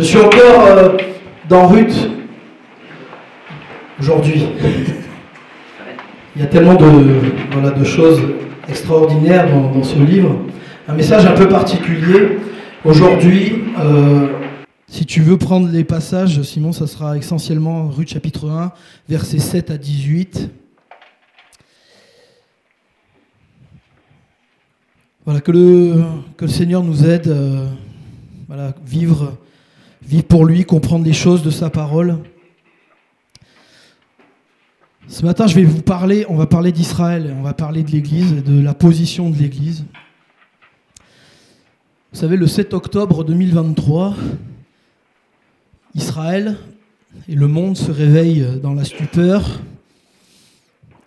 suis encore dans Ruth aujourd'hui. Il y a tellement de choses extraordinaires dans ce livre. Un message un peu particulier. Aujourd'hui, si tu veux prendre les passages, Simon, ça sera essentiellement Ruth chapitre 1, versets 7 à 18. Voilà, que le Seigneur nous aide à vivre pour lui, comprendre les choses de sa parole. Ce matin, on va parler d'Israël, on va parler de l'Église et de la position de l'Église. Vous savez, le 7 octobre 2023, Israël et le monde se réveillent dans la stupeur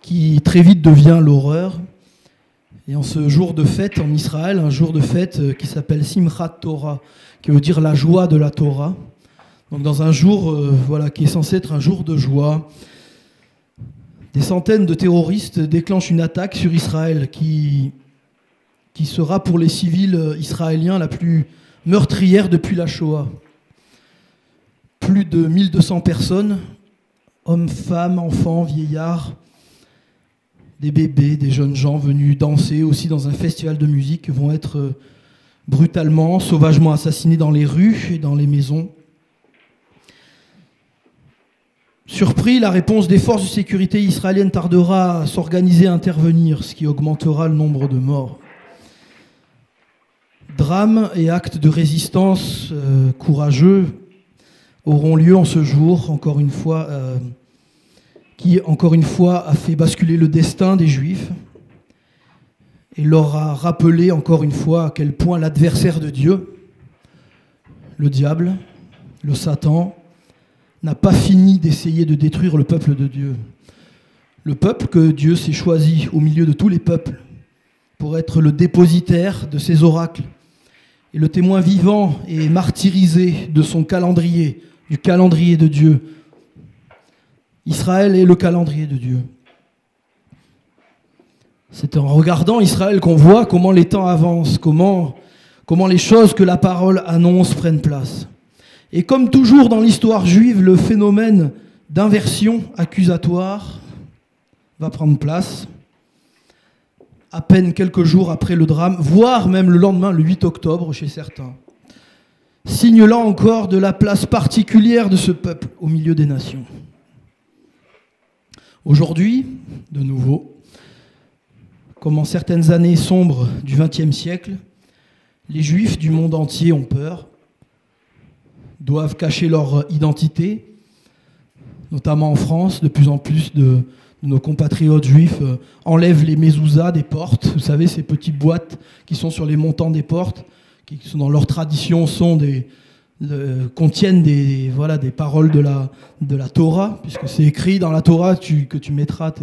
qui très vite devient l'horreur. Et en ce jour de fête en Israël, un jour de fête qui s'appelle Simchat Torah, qui veut dire la joie de la Torah. Donc dans un jour qui est censé être un jour de joie, des centaines de terroristes déclenchent une attaque sur Israël qui sera pour les civils israéliens la plus meurtrière depuis la Shoah. Plus de 1200 personnes, hommes, femmes, enfants, vieillards, des bébés, des jeunes gens venus danser aussi dans un festival de musique vont être brutalement, sauvagement assassinés dans les rues et dans les maisons. Surpris, la réponse des forces de sécurité israéliennes tardera à s'organiser, à intervenir, ce qui augmentera le nombre de morts. Drames et actes de résistance courageux auront lieu en ce jour, encore une fois, qui, encore une fois, a fait basculer le destin des Juifs et leur a rappelé, encore une fois, à quel point l'adversaire de Dieu, le diable, le Satan, n'a pas fini d'essayer de détruire le peuple de Dieu. Le peuple que Dieu s'est choisi au milieu de tous les peuples pour être le dépositaire de ses oracles et le témoin vivant et martyrisé de son calendrier, du calendrier de Dieu. Israël est le calendrier de Dieu. C'est en regardant Israël qu'on voit comment les temps avancent, comment les choses que la parole annonce prennent place. Et comme toujours dans l'histoire juive, le phénomène d'inversion accusatoire va prendre place à peine quelques jours après le drame, voire même le lendemain, le 8 octobre, chez certains. Signe là encore de la place particulière de ce peuple au milieu des nations. Aujourd'hui, de nouveau, comme en certaines années sombres du XXe siècle, les Juifs du monde entier ont peur, doivent cacher leur identité, notamment en France. De plus en plus de nos compatriotes juifs enlèvent les mezuzahs des portes. Vous savez, ces petites boîtes qui sont sur les montants des portes, qui sont dans leur tradition, contiennent des paroles de la Torah, puisque c'est écrit dans la Torah que tu mettras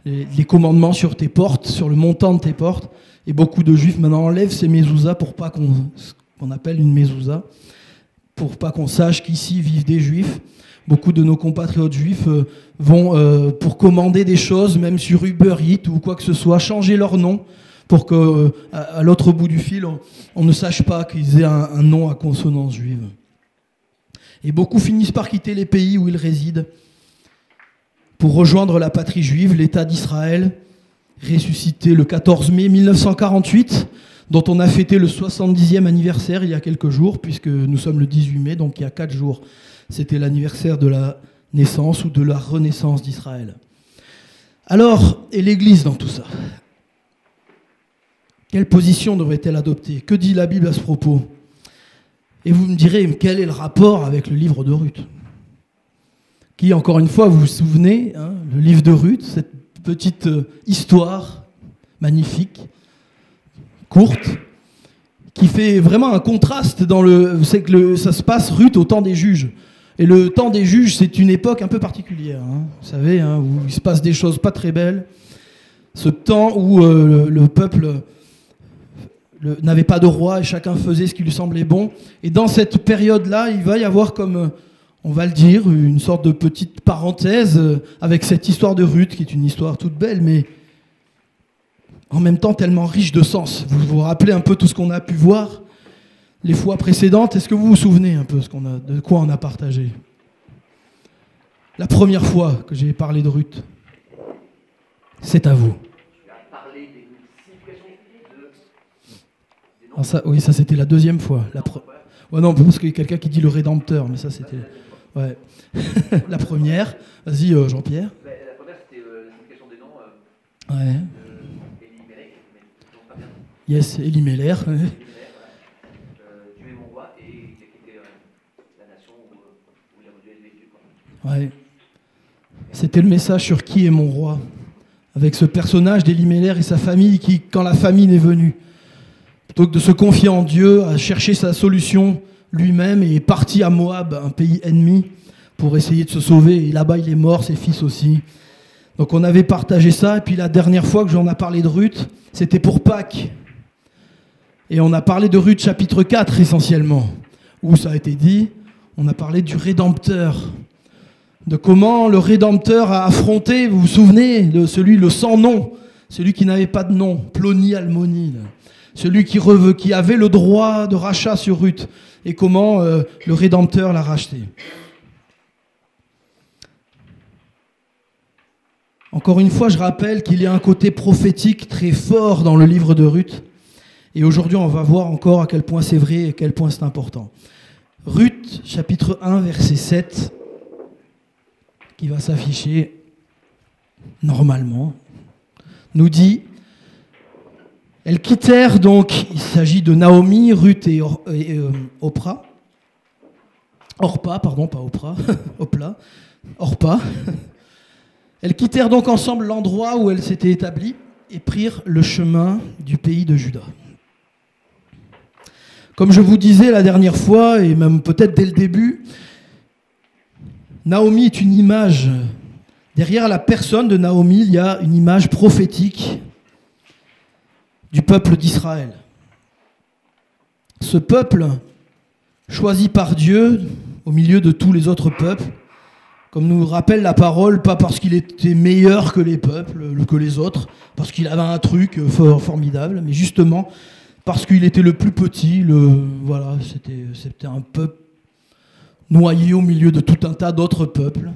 les commandements sur tes portes, sur le montant de tes portes. Et beaucoup de juifs maintenant enlèvent ces mezuzahs pour pas qu'on appelle une mezuzah, pour pas qu'on sache qu'ici vivent des juifs. Beaucoup de nos compatriotes juifs vont, pour commander des choses, même sur Uber Eats ou quoi que ce soit, changer leur nom pour qu'à l'autre bout du fil, on ne sache pas qu'ils aient un nom à consonance juive. Et beaucoup finissent par quitter les pays où ils résident pour rejoindre la patrie juive, l'État d'Israël, ressuscité le 14 mai 1948, dont on a fêté le 70e anniversaire il y a quelques jours, puisque nous sommes le 18 mai, donc il y a 4 jours. C'était l'anniversaire de la naissance ou de la renaissance d'Israël. Alors, et l'Église dans tout ça ? Quelle position devrait-elle adopter ? Que dit la Bible à ce propos ? Et vous me direz, quel est le rapport avec le livre de Ruth ? Qui, encore une fois, vous vous souvenez, le livre de Ruth, cette petite histoire magnifique, courte, qui fait vraiment un contraste vous savez que ça se passe Ruth au temps des juges. Et le temps des juges, c'est une époque un peu particulière, vous savez, où il se passe des choses pas très belles. Ce temps où le peuple n'avait pas de roi et chacun faisait ce qui lui semblait bon. Et dans cette période-là, il va y avoir comme, on va le dire, une sorte de petite parenthèse avec cette histoire de Ruth, qui est une histoire toute belle, mais en même temps tellement riche de sens. Vous vous rappelez un peu tout ce qu'on a pu voir les fois précédentes, est-ce que vous vous souvenez un peu de quoi on a partagé? La première fois que j'ai parlé de Ruth, c'est à vous. Oui, ça c'était la deuxième fois. Ouais, non, parce qu'il y a quelqu'un qui dit le Rédempteur, mais ça c'était... Ouais. La première, vas-y Jean-Pierre. La première c'était l'explication des noms. Ouais. Elimelech, mais toujours pas bien. Yes, Elimelech. Ouais. Dieu est mon roi, et il a quitté la nation où il a modulé les vécu. Ouais. C'était le message sur qui est mon roi, avec ce personnage d'Elimelech et sa famille qui, quand la famine est venue, plutôt que de se confier en Dieu, a cherché sa solution lui-même et est parti à Moab, un pays ennemi, pour essayer de se sauver. Et là-bas, il est mort, ses fils aussi. Donc on avait partagé ça. Et puis la dernière fois que j'en ai parlé de Ruth, c'était pour Pâques. Et on a parlé de Ruth chapitre 4 essentiellement, où ça a été dit, on a parlé du Rédempteur. De comment le Rédempteur a affronté, vous vous souvenez, le sans nom, celui qui n'avait pas de nom, Ploni Almoni, celui qui avait le droit de rachat sur Ruth, et comment le Rédempteur l'a racheté. Encore une fois, je rappelle qu'il y a un côté prophétique très fort dans le livre de Ruth, et aujourd'hui on va voir encore à quel point c'est vrai et à quel point c'est important. Ruth, chapitre 1, verset 7, qui va s'afficher normalement, nous dit: elles quittèrent donc, il s'agit de Naomi, Ruth et Orpa, pardon, pas Oprah, Orpa. Elles quittèrent donc ensemble l'endroit où elles s'étaient établies et prirent le chemin du pays de Juda. Comme je vous disais la dernière fois, et même peut-être dès le début, Naomi est une image. Derrière la personne de Naomi, il y a une image prophétique du peuple d'Israël. Ce peuple, choisi par Dieu au milieu de tous les autres peuples, comme nous rappelle la parole, pas parce qu'il était meilleur que les peuples, que les autres, parce qu'il avait un truc formidable, mais justement parce qu'il était le plus petit, voilà, c'était un peuple noyé au milieu de tout un tas d'autres peuples.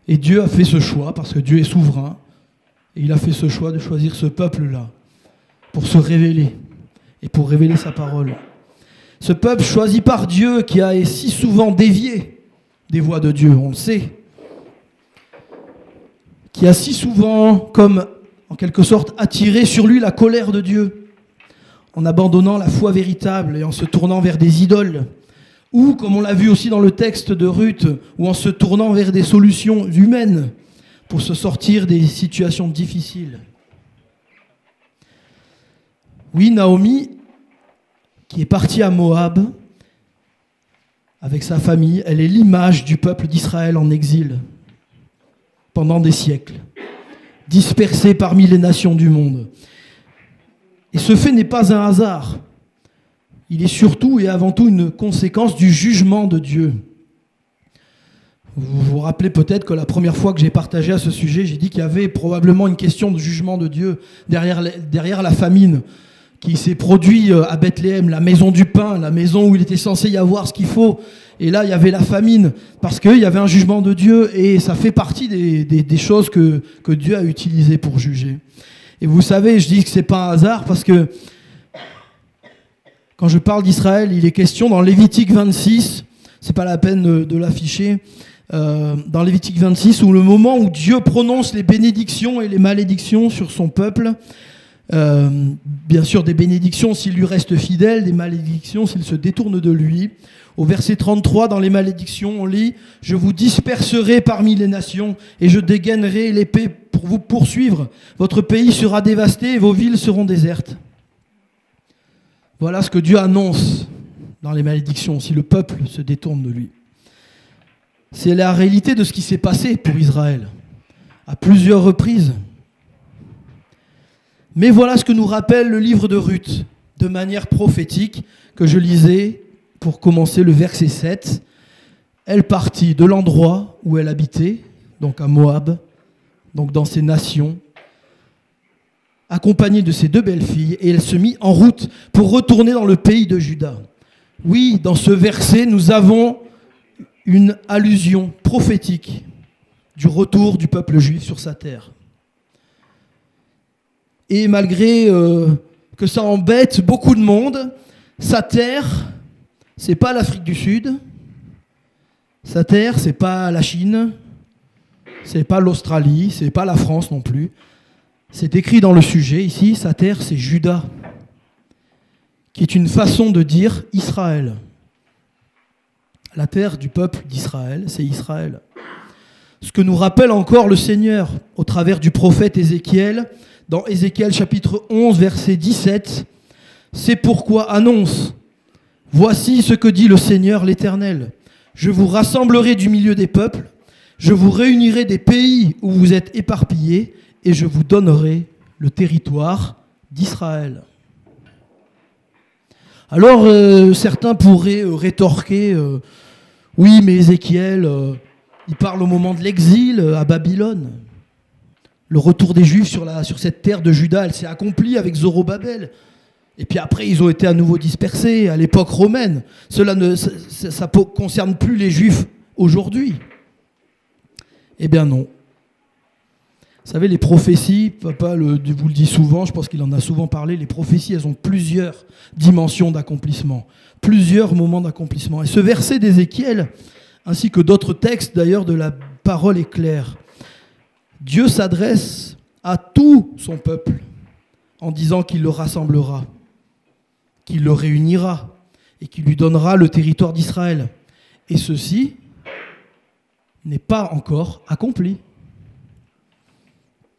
Et Dieu a fait ce choix, parce que Dieu est souverain, et il a fait ce choix de choisir ce peuple-là, pour se révéler, et pour révéler sa parole. Ce peuple choisi par Dieu, qui a si souvent dévié des voies de Dieu, on le sait, qui a si souvent, comme en quelque sorte, attiré sur lui la colère de Dieu, en abandonnant la foi véritable et en se tournant vers des idoles, ou, comme on l'a vu aussi dans le texte de Ruth, ou en se tournant vers des solutions humaines pour se sortir des situations difficiles. Oui, Naomi, qui est partie à Moab avec sa famille, elle est l'image du peuple d'Israël en exil pendant des siècles, dispersé parmi les nations du monde. Et ce fait n'est pas un hasard. Il est surtout et avant tout une conséquence du jugement de Dieu. Vous vous rappelez peut-être que la première fois que j'ai partagé à ce sujet, j'ai dit qu'il y avait probablement une question de jugement de Dieu derrière la famine qui s'est produite à Bethléem, la maison du pain, la maison où il était censé y avoir ce qu'il faut. Et là, il y avait la famine, parce qu'il y avait un jugement de Dieu, et ça fait partie des choses que Dieu a utilisées pour juger. Et vous savez, je dis que ce n'est pas un hasard, parce que quand je parle d'Israël, il est question dans Lévitique 26, c'est pas la peine de l'afficher, dans Lévitique 26, où le moment où Dieu prononce les bénédictions et les malédictions sur son peuple, bien sûr des bénédictions s'il lui reste fidèle, des malédictions s'il se détourne de lui. Au verset 33, dans les malédictions, on lit « Je vous disperserai parmi les nations et je dégainerai l'épée pour vous poursuivre. Votre pays sera dévasté et vos villes seront désertes. » Voilà ce que Dieu annonce dans les malédictions, si le peuple se détourne de lui. C'est la réalité de ce qui s'est passé pour Israël, à plusieurs reprises. Mais voilà ce que nous rappelle le livre de Ruth, de manière prophétique, que je lisais pour commencer le verset 7. Elle partit de l'endroit où elle habitait, donc à Moab, donc dans ces nations, accompagnée de ses deux belles filles, et elle se mit en route pour retourner dans le pays de Juda. Oui, dans ce verset, nous avons une allusion prophétique du retour du peuple juif sur sa terre. Et malgré que ça embête beaucoup de monde, sa terre, c'est pas l'Afrique du Sud, sa terre, c'est pas la Chine, c'est pas l'Australie, c'est pas la France non plus. C'est écrit dans le sujet ici, sa terre, c'est Juda, qui est une façon de dire Israël. La terre du peuple d'Israël, c'est Israël. Ce que nous rappelle encore le Seigneur au travers du prophète Ézéchiel, dans Ézéchiel chapitre 11, verset 17, c'est pourquoi annonce, voici ce que dit le Seigneur l'Éternel, je vous rassemblerai du milieu des peuples, je vous réunirai des pays où vous êtes éparpillés, et je vous donnerai le territoire d'Israël. Alors, certains pourraient rétorquer, oui, mais Ézéchiel, il parle au moment de l'exil à Babylone. Le retour des Juifs sur cette terre de Juda, elle s'est accomplie avec Zorobabel. Et puis après, ils ont été à nouveau dispersés à l'époque romaine. Ça ne concerne plus les Juifs aujourd'hui. Eh bien non. Vous savez, les prophéties, papa vous le dit souvent, je pense qu'il en a souvent parlé, les prophéties, elles ont plusieurs dimensions d'accomplissement, plusieurs moments d'accomplissement. Et ce verset d'Ézéchiel, ainsi que d'autres textes d'ailleurs de la parole est clair. Dieu s'adresse à tout son peuple en disant qu'il le rassemblera, qu'il le réunira et qu'il lui donnera le territoire d'Israël. Et ceci n'est pas encore accompli.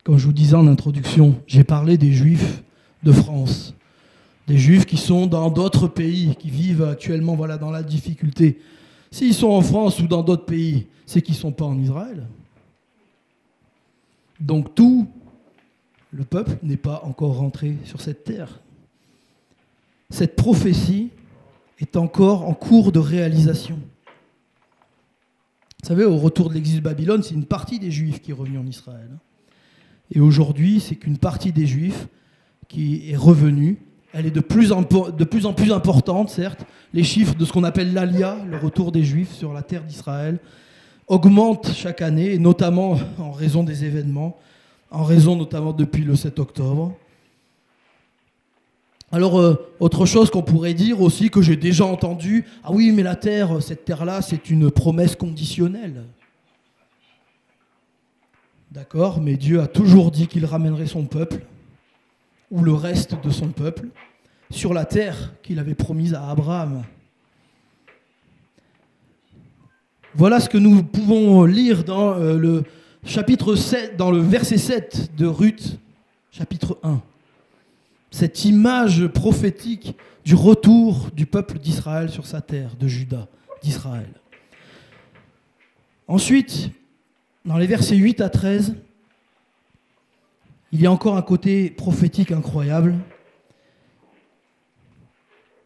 Comme je vous disais en introduction, j'ai parlé des Juifs de France, des Juifs qui sont dans d'autres pays, qui vivent actuellement dans la difficulté. S'ils sont en France ou dans d'autres pays, c'est qu'ils ne sont pas en Israël. Donc tout le peuple n'est pas encore rentré sur cette terre. Cette prophétie est encore en cours de réalisation. Vous savez, au retour de l'exil de Babylone, c'est une partie des Juifs qui est revenue en Israël. Et aujourd'hui, c'est qu'une partie des Juifs qui est revenue. Elle est de plus en plus importante, certes. Les chiffres de ce qu'on appelle l'Alia, le retour des Juifs sur la terre d'Israël, augmentent chaque année, et notamment en raison des événements, en raison notamment depuis le 7 octobre. Alors, autre chose qu'on pourrait dire aussi, que j'ai déjà entendu, ah oui, mais la terre, cette terre-là, c'est une promesse conditionnelle. D'accord, mais Dieu a toujours dit qu'il ramènerait son peuple, ou le reste de son peuple, sur la terre qu'il avait promise à Abraham. Voilà ce que nous pouvons lire dans le chapitre 7, dans le verset 7 de Ruth, chapitre 1. Cette image prophétique du retour du peuple d'Israël sur sa terre, de Juda, d'Israël. Ensuite, dans les versets 8 à 13, il y a encore un côté prophétique incroyable,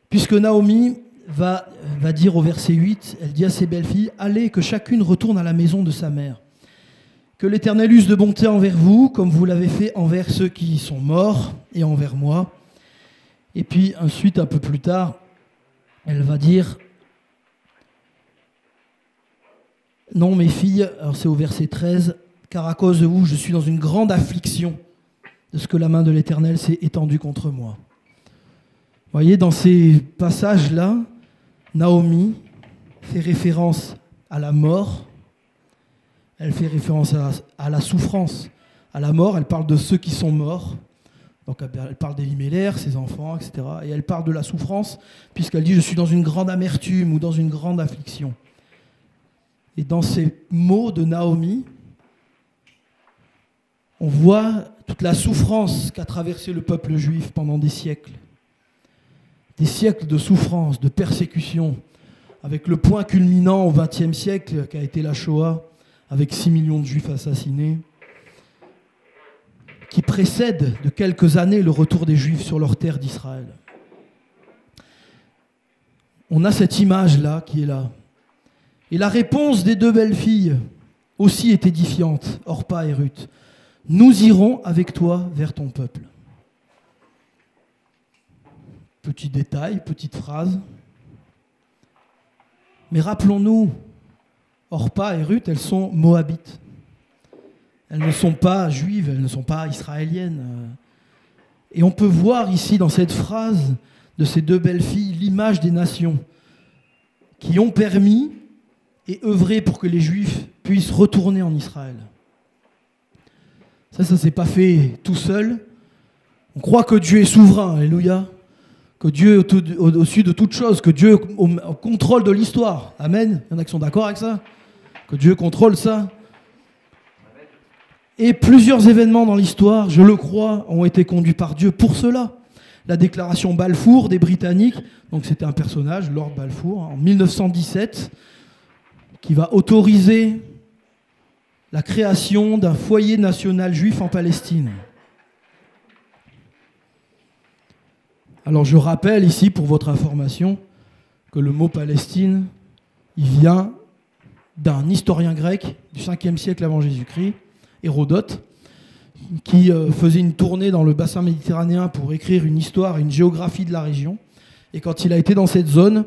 puisque Naomi va dire au verset 8, elle dit à ses belles-filles, « Allez, que chacune retourne à la maison de sa mère. Que l'Éternel use de bonté envers vous, comme vous l'avez fait envers ceux qui sont morts, et envers moi. » Et puis ensuite, un peu plus tard, elle va dire, « Non, mes filles, alors c'est au verset 13, car à cause de vous, je suis dans une grande affliction de ce que la main de l'Éternel s'est étendue contre moi. » Vous voyez, dans ces passages-là, Naomi fait référence à la mort, elle fait référence à la souffrance, à la mort, elle parle de ceux qui sont morts, donc elle parle d'Elimelech, ses enfants, etc. Et elle parle de la souffrance, puisqu'elle dit « je suis dans une grande amertume » ou dans une grande affliction. Et dans ces mots de Naomi, on voit toute la souffrance qu'a traversé le peuple juif pendant des siècles. Des siècles de souffrance, de persécution, avec le point culminant au XXe siècle qu'a été la Shoah, avec 6 millions de juifs assassinés, qui précède de quelques années le retour des juifs sur leur terre d'Israël. On a cette image-là qui est là. Et la réponse des deux belles filles aussi est édifiante, Orpa et Ruth. « Nous irons avec toi vers ton peuple. » Petit détail, petite phrase. Mais rappelons-nous, Orpa et Ruth, elles sont moabites. Elles ne sont pas juives, elles ne sont pas israéliennes. Et on peut voir ici, dans cette phrase de ces deux belles filles, l'image des nations qui ont permis et œuvré pour que les Juifs puissent retourner en Israël. Ça ne s'est pas fait tout seul. On croit que Dieu est souverain, alléluia, que Dieu est au-dessus de toute chose, que Dieu est au contrôle de l'histoire. Amen. Il y en a qui sont d'accord avec ça? Que Dieu contrôle ça. Et plusieurs événements dans l'histoire, je le crois, ont été conduits par Dieu pour cela. La déclaration Balfour des Britanniques, donc c'était un personnage, Lord Balfour, en 1917, qui va autoriser la création d'un foyer national juif en Palestine. Alors je rappelle ici, pour votre information, que le mot Palestine, il vient d'un historien grec du 5e siècle avant Jésus-Christ, Hérodote, qui faisait une tournée dans le bassin méditerranéen pour écrire une histoire et une géographie de la région. Et quand il a été dans cette zone,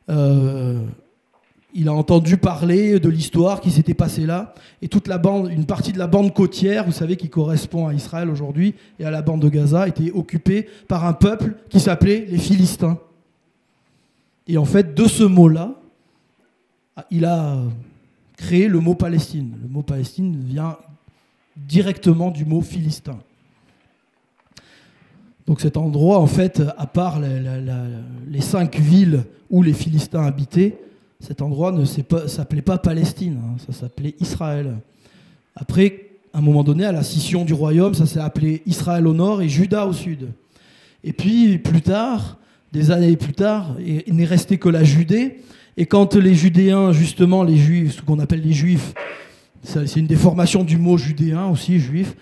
il a entendu parler de l'histoire qui s'était passée là. Et toute la bande, une partie de la bande côtière, vous savez, qui correspond à Israël aujourd'hui et à la bande de Gaza, était occupée par un peuple qui s'appelait les Philistins. Et en fait, de ce mot-là, il a créé le mot Palestine. Le mot Palestine vient directement du mot philistin. Donc cet endroit, en fait, à part les 5 villes où les Philistins habitaient, cet endroit ne s'appelait pas Palestine, hein, ça s'appelait Israël. Après, à un moment donné, à la scission du royaume, ça s'est appelé Israël au nord et Juda au sud. Et puis, plus tard, des années plus tard, il n'est resté que la Judée. Et quand les Judéens, justement, les Juifs, ce qu'on appelle les Juifs, c'est une déformation du mot judéen aussi, juif,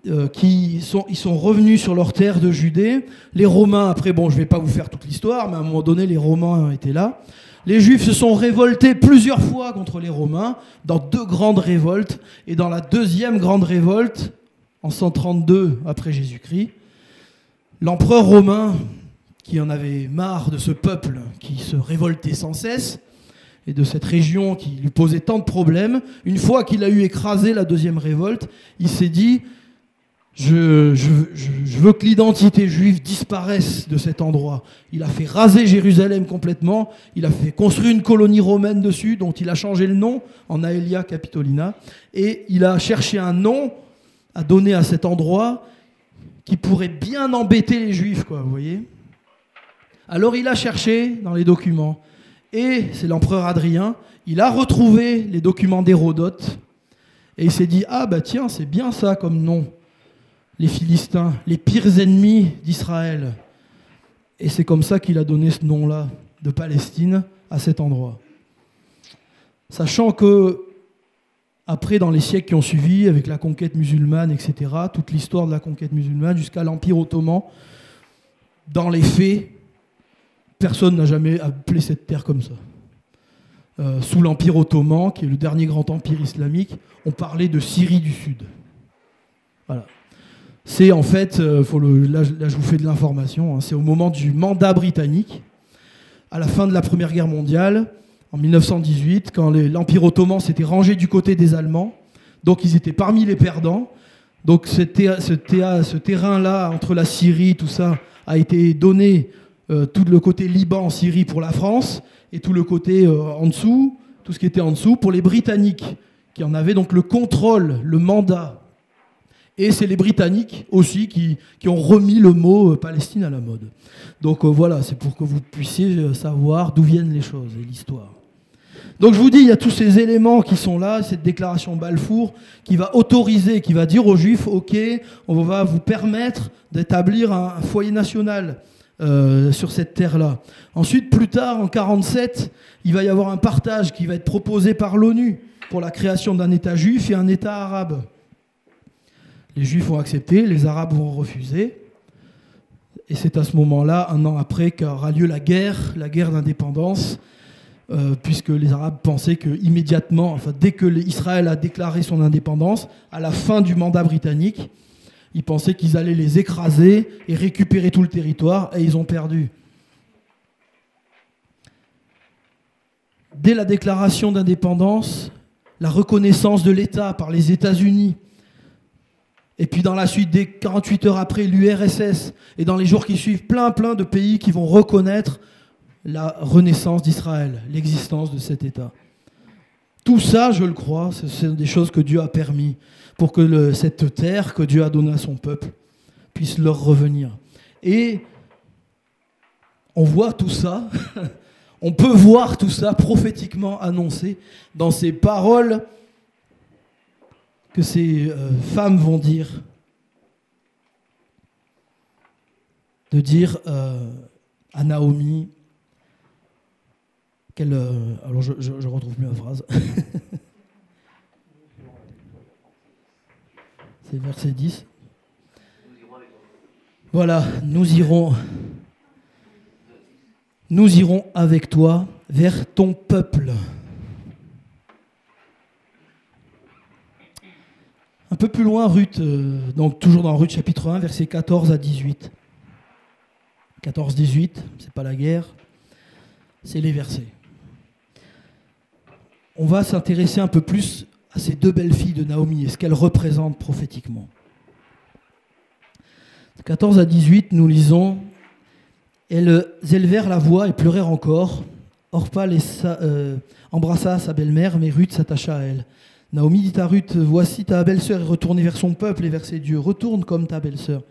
ils sont revenus sur leur terre de Judée. Les Romains, après, bon, je ne vais pas vous faire toute l'histoire, mais à un moment donné, les Romains étaient là. Les Juifs se sont révoltés plusieurs fois contre les Romains, dans 2 grandes révoltes. Et dans la 2e grande révolte, en 132 après Jésus-Christ, l'empereur romain, qui en avait marre de ce peuple qui se révoltait sans cesse, et de cette région qui lui posait tant de problèmes, une fois qu'il a eu écrasé la 2e révolte, il s'est dit « je veux que l'identité juive disparaisse de cet endroit ». Il a fait raser Jérusalem complètement, il a fait construire une colonie romaine dessus, dont il a changé le nom en Aelia Capitolina, et il a cherché un nom à donner à cet endroit qui pourrait bien embêter les Juifs, quoi, vous voyez. Alors il a cherché dans les documents, et c'est l'empereur Adrien, il a retrouvé les documents d'Hérodote, et il s'est dit « Ah bah tiens, c'est bien ça comme nom, les Philistins, les pires ennemis d'Israël ». Et c'est comme ça qu'il a donné ce nom-là, de Palestine, à cet endroit. Sachant que, après, dans les siècles qui ont suivi, avec la conquête musulmane, etc., toute l'histoire de la conquête musulmane jusqu'à l'Empire ottoman, dans les faits, personne n'a jamais appelé cette terre comme ça. Sous l'Empire ottoman, qui est le dernier grand empire islamique, on parlait de Syrie du Sud. Voilà. C'est en fait, là je vous fais de l'information, hein, c'est au moment du mandat britannique, à la fin de la Première Guerre mondiale, en 1918, quand l'Empire ottoman s'était rangé du côté des Allemands, donc ils étaient parmi les perdants. Donc ce terrain-là, entre la Syrie, tout ça, a été donné, tout le côté Liban, Syrie pour la France, et tout le côté en dessous, tout ce qui était en dessous, pour les Britanniques, qui en avaient donc le contrôle, le mandat. Et c'est les Britanniques aussi qui ont remis le mot Palestine à la mode. Donc voilà, c'est pour que vous puissiez savoir d'où viennent les choses et l'histoire. Donc je vous dis, il y a tous ces éléments qui sont là, cette déclaration Balfour qui va autoriser, qui va dire aux Juifs, ok, on va vous permettre d'établir un foyer national sur cette terre-là. Ensuite, plus tard, en 1947, il va y avoir un partage qui va être proposé par l'ONU pour la création d'un État juif et un État arabe. Les Juifs vont accepter, les Arabes vont refuser. Et c'est à ce moment-là, 1 an après, qu'aura lieu la guerre d'indépendance, puisque les Arabes pensaient qu'immédiatement, enfin, dès que Israël a déclaré son indépendance, à la fin du mandat britannique, ils pensaient qu'ils allaient les écraser et récupérer tout le territoire, et ils ont perdu. dès la déclaration d'indépendance, la reconnaissance de l'État par les États-Unis, et puis dans la suite, dès 48 heures après, l'URSS, et dans les jours qui suivent, plein de pays qui vont reconnaître la renaissance d'Israël, l'existence de cet État. Tout ça, je le crois, ce sont des choses que Dieu a permis pour que cette terre que Dieu a donnée à son peuple puisse leur revenir. Et on voit tout ça, on peut voir tout ça prophétiquement annoncé dans ces paroles que ces femmes vont dire. De dire à Naomi qu'elle... alors je retrouve plus la phrase. C'est verset 10. Voilà, nous irons avec toi vers ton peuple. Un peu plus loin, Ruth, donc toujours dans Ruth chapitre 1, versets 14 à 18. 14-18, c'est pas la guerre, c'est les versets. On va s'intéresser un peu plus à ces deux belles filles de Naomi et ce qu'elles représentent prophétiquement. 14 à 18, nous lisons « Elles élevèrent la voix et pleurèrent encore. Orpa embrassa sa belle-mère, mais Ruth s'attacha à elle. Naomi dit à Ruth, « Voici ta belle-sœur est retournée vers son peuple et vers ses dieux. Retourne comme ta belle-sœur. »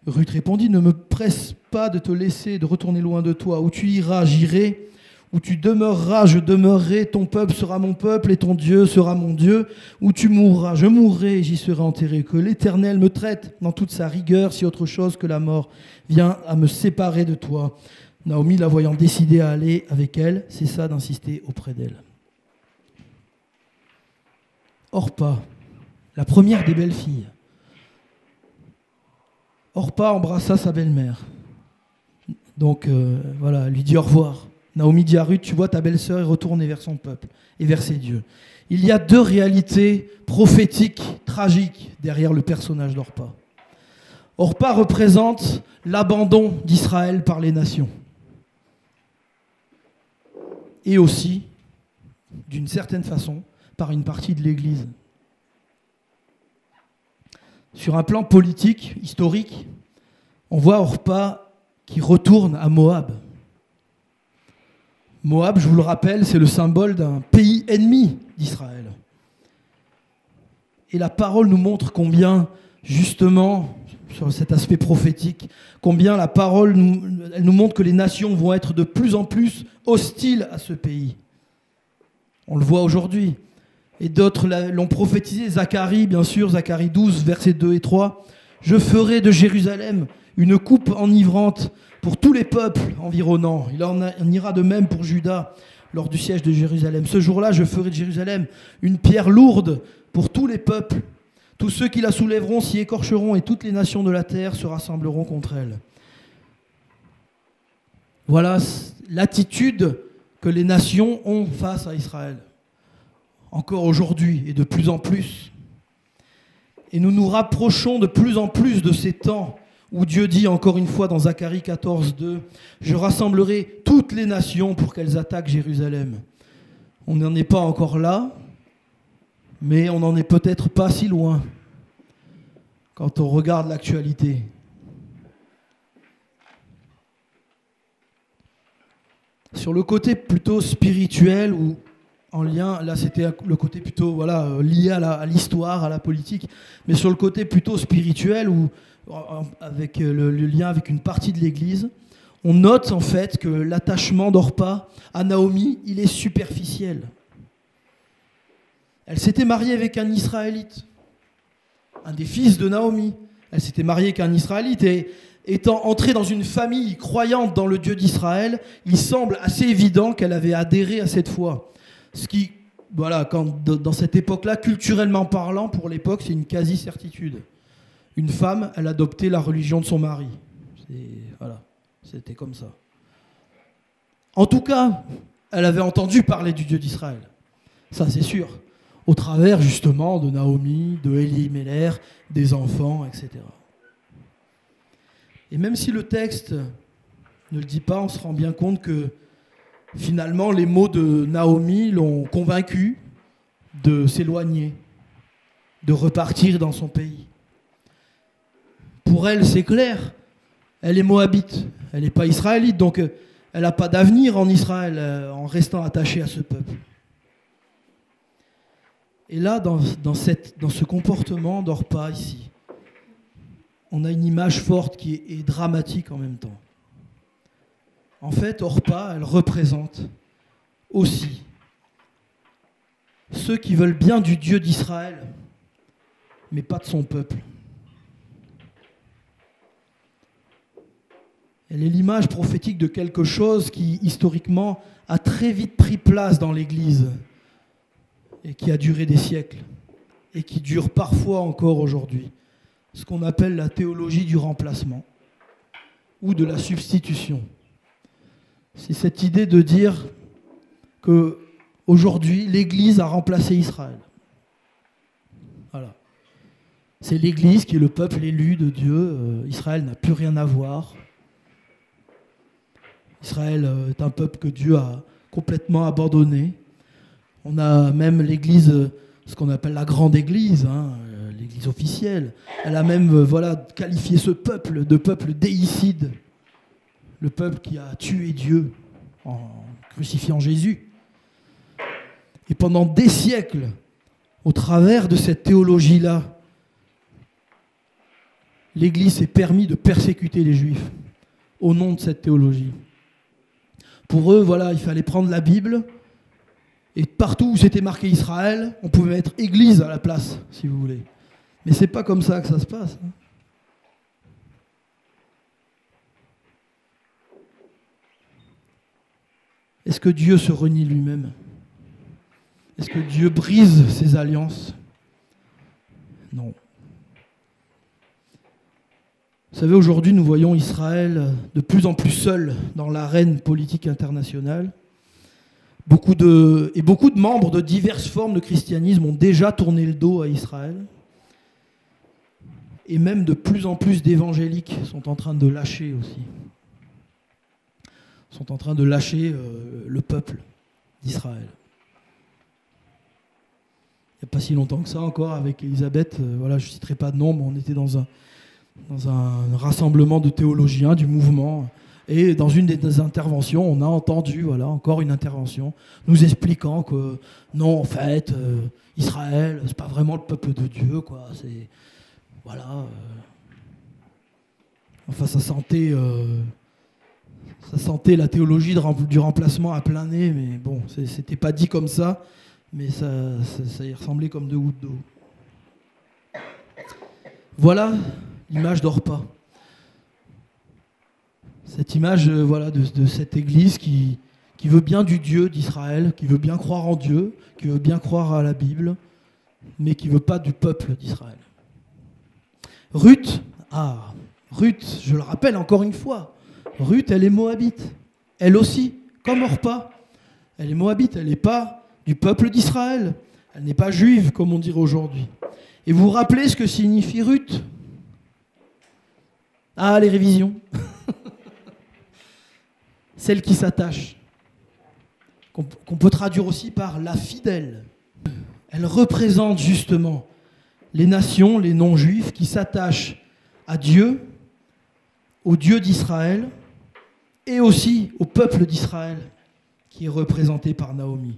Ruth répondit, « Ne me presse pas de te laisser, de retourner loin de toi. Où tu iras, j'irai. Où tu demeureras, je demeurerai. Ton peuple sera mon peuple et ton Dieu sera mon Dieu. Où tu mourras, je mourrai et j'y serai enterré. Que l'Éternel me traite dans toute sa rigueur si autre chose que la mort vient à me séparer de toi. » Naomi, la voyant décidée à aller avec elle, cessa d'insister auprès d'elle. Orpa, la première des belles filles. Orpa embrassa sa belle-mère. Donc voilà, elle lui dit au revoir. Naomi dit à Ruth, tu vois, ta belle-sœur est retournée vers son peuple et vers ses dieux. Il y a deux réalités prophétiques, tragiques, derrière le personnage d'Orpa. Orpa représente l'abandon d'Israël par les nations. Et aussi, d'une certaine façon, par une partie de l'Église. Sur un plan politique, historique, on voit Orpa qui retourne à Moab. Moab, je vous le rappelle, c'est le symbole d'un pays ennemi d'Israël. Et la parole nous montre combien, justement, sur cet aspect prophétique, combien la parole, elle nous montre que les nations vont être de plus en plus hostiles à ce pays. On le voit aujourd'hui. Et d'autres l'ont prophétisé, Zacharie, bien sûr, Zacharie 12, versets 2 et 3. « Je ferai de Jérusalem une coupe enivrante pour tous les peuples environnants. Il en ira de même pour Juda lors du siège de Jérusalem. Ce jour-là, je ferai de Jérusalem une pierre lourde pour tous les peuples. Tous ceux qui la soulèveront s'y écorcheront et toutes les nations de la terre se rassembleront contre elle. » Voilà l'attitude que les nations ont face à Israël. Encore aujourd'hui et de plus en plus. Et nous nous rapprochons de plus en plus de ces temps où Dieu dit encore une fois dans Zacharie 14, 2, « Je rassemblerai toutes les nations pour qu'elles attaquent Jérusalem. » On n'en est pas encore là, mais on n'en est peut-être pas si loin quand on regarde l'actualité. Sur le côté plutôt spirituel ou en lien, là c'était le côté plutôt lié à l'histoire, à la politique, mais sur le côté plutôt spirituel ou avec le lien avec une partie de l'Église, on note en fait que l'attachement d'Orpa à Naomi, il est superficiel. Elle s'était mariée avec un Israélite, un des fils de Naomi. Elle s'était mariée avec un Israélite et étant entrée dans une famille croyante dans le Dieu d'Israël, il semble assez évident qu'elle avait adhéré à cette foi. Ce qui, dans cette époque-là, culturellement parlant, pour l'époque, c'est une quasi-certitude. Une femme, elle adoptait la religion de son mari. C'était comme ça. En tout cas, elle avait entendu parler du Dieu d'Israël. Ça, c'est sûr. Au travers, justement, de Naomi, de Élie-Méler, des enfants, etc. Et même si le texte ne le dit pas, on se rend bien compte que Finalement, les mots de Naomi l'ont convaincue de s'éloigner, de repartir dans son pays. Pour elle, c'est clair, elle est moabite, elle n'est pas israélite, donc elle n'a pas d'avenir en Israël en restant attachée à ce peuple. Et là, dans ce comportement d'Orpa ici, on a une image forte qui est dramatique en même temps. En fait, Orpa, elle représente aussi ceux qui veulent bien du Dieu d'Israël, mais pas de son peuple. Elle est l'image prophétique de quelque chose qui, historiquement, a très vite pris place dans l'Église et qui a duré des siècles et qui dure parfois encore aujourd'hui. Ce qu'on appelle la théologie du remplacement ou de la substitution. C'est cette idée de dire qu'aujourd'hui, l'Église a remplacé Israël. Voilà. C'est l'Église qui est le peuple élu de Dieu. Israël n'a plus rien à voir. Israël est un peuple que Dieu a complètement abandonné. On a même l'Église, ce qu'on appelle la grande Église, l'Église officielle. Elle a même qualifié ce peuple de peuple déicide, le peuple qui a tué Dieu en crucifiant Jésus. Et pendant des siècles, au travers de cette théologie-là, l'Église s'est permis de persécuter les Juifs au nom de cette théologie. Pour eux, il fallait prendre la Bible et partout où c'était marqué Israël, on pouvait mettre Église à la place, si vous voulez. Mais c'est pas comme ça que ça se passe. Est-ce que Dieu se renie lui-même? Est-ce que Dieu brise ses alliances? Non. Vous savez, aujourd'hui, nous voyons Israël de plus en plus seul dans l'arène politique internationale. Beaucoup de membres de diverses formes de christianisme ont déjà tourné le dos à Israël. Et même de plus en plus d'évangéliques sont en train de lâcher aussi. Sont en train de lâcher le peuple d'Israël. Il n'y a pas si longtemps que ça encore avec Elisabeth, je ne citerai pas de nom, mais on était dans un rassemblement de théologiens du mouvement. Et dans une des interventions, on a entendu, encore une intervention, nous expliquant que non, en fait, Israël, c'est pas vraiment le peuple de Dieu, quoi. C'est Enfin, ça sentait la théologie du remplacement à plein nez, mais bon, c'était pas dit comme ça, mais ça y ressemblait comme deux gouttes d'eau. Voilà l'image d'Orpa. Cette image de cette église qui veut bien du Dieu d'Israël, qui veut bien croire en Dieu, qui veut bien croire à la Bible, mais qui ne veut pas du peuple d'Israël. Ruth, je le rappelle encore une fois, Ruth, elle est moabite. Elle aussi, comme Orpa. Elle est moabite, elle n'est pas du peuple d'Israël. Elle n'est pas juive, comme on dirait aujourd'hui. Et vous vous rappelez ce que signifie Ruth? Ah, les révisions. Celle qui s'attache. Qu'on peut traduire aussi par la fidèle. Elle représente justement les nations, les non-juifs qui s'attachent à Dieu, au Dieu d'Israël, et aussi au peuple d'Israël, qui est représenté par Naomi.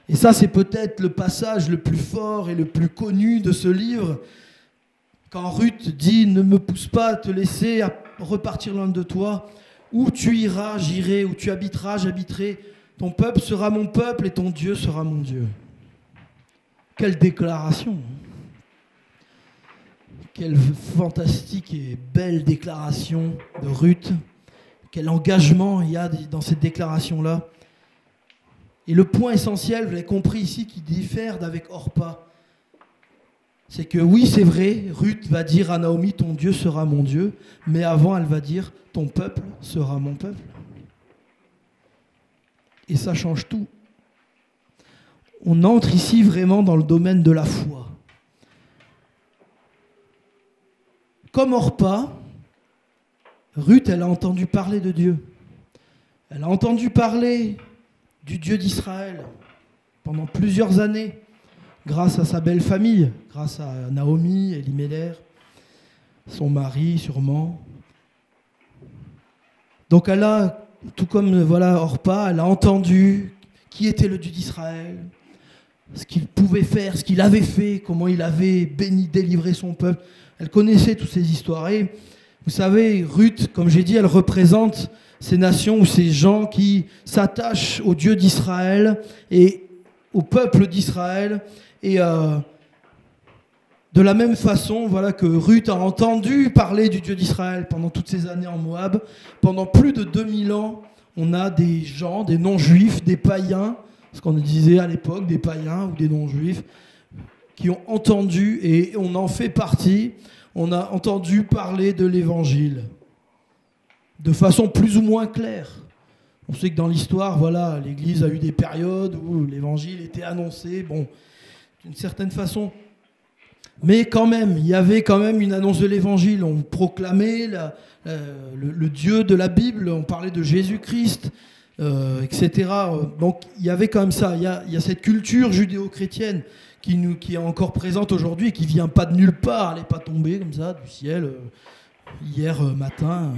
Et ça, c'est peut-être le passage le plus fort et le plus connu de ce livre, quand Ruth dit « Ne me pousse pas à te laisser repartir loin de toi, où tu iras, j'irai, où tu habiteras, j'habiterai, ton peuple sera mon peuple et ton Dieu sera mon Dieu. » Quelle déclaration! Quelle fantastique et belle déclaration de Ruth. Quel engagement il y a dans cette déclaration-là. Et le point essentiel, vous l'avez compris ici, qui diffère d'avec Orpa, c'est que oui, c'est vrai, Ruth va dire à Naomi, ton Dieu sera mon Dieu, mais avant, elle va dire, ton peuple sera mon peuple. Et ça change tout. On entre ici vraiment dans le domaine de la foi. Comme Orpa, Ruth, elle a entendu parler de Dieu. Elle a entendu parler du Dieu d'Israël pendant plusieurs années, grâce à sa belle famille, grâce à Naomi, Elimelech, son mari sûrement. Donc elle a, tout comme Orpa, elle a entendu qui était le Dieu d'Israël, ce qu'il pouvait faire, ce qu'il avait fait, comment il avait béni, délivré son peuple. Elle connaissait toutes ces histoires. Et vous savez, Ruth, comme j'ai dit, elle représente ces nations ou ces gens qui s'attachent au Dieu d'Israël et au peuple d'Israël. Et de la même façon, que Ruth a entendu parler du Dieu d'Israël pendant toutes ces années en Moab, pendant plus de 2000 ans, on a des gens, des non-juifs, des païens, ce qu'on disait à l'époque, des païens ou des non-juifs, qui ont entendu, et on en fait partie, on a entendu parler de l'Évangile de façon plus ou moins claire. On sait que dans l'histoire, l'Église a eu des périodes où l'Évangile était annoncé, d'une certaine façon. Mais quand même, il y avait quand même une annonce de l'Évangile. On proclamait le Dieu de la Bible, on parlait de Jésus-Christ, etc. Donc il y avait quand même ça. Il y a cette culture judéo-chrétienne qui est encore présente aujourd'hui et qui ne vient pas de nulle part. Elle n'est pas tombée comme ça du ciel hier matin.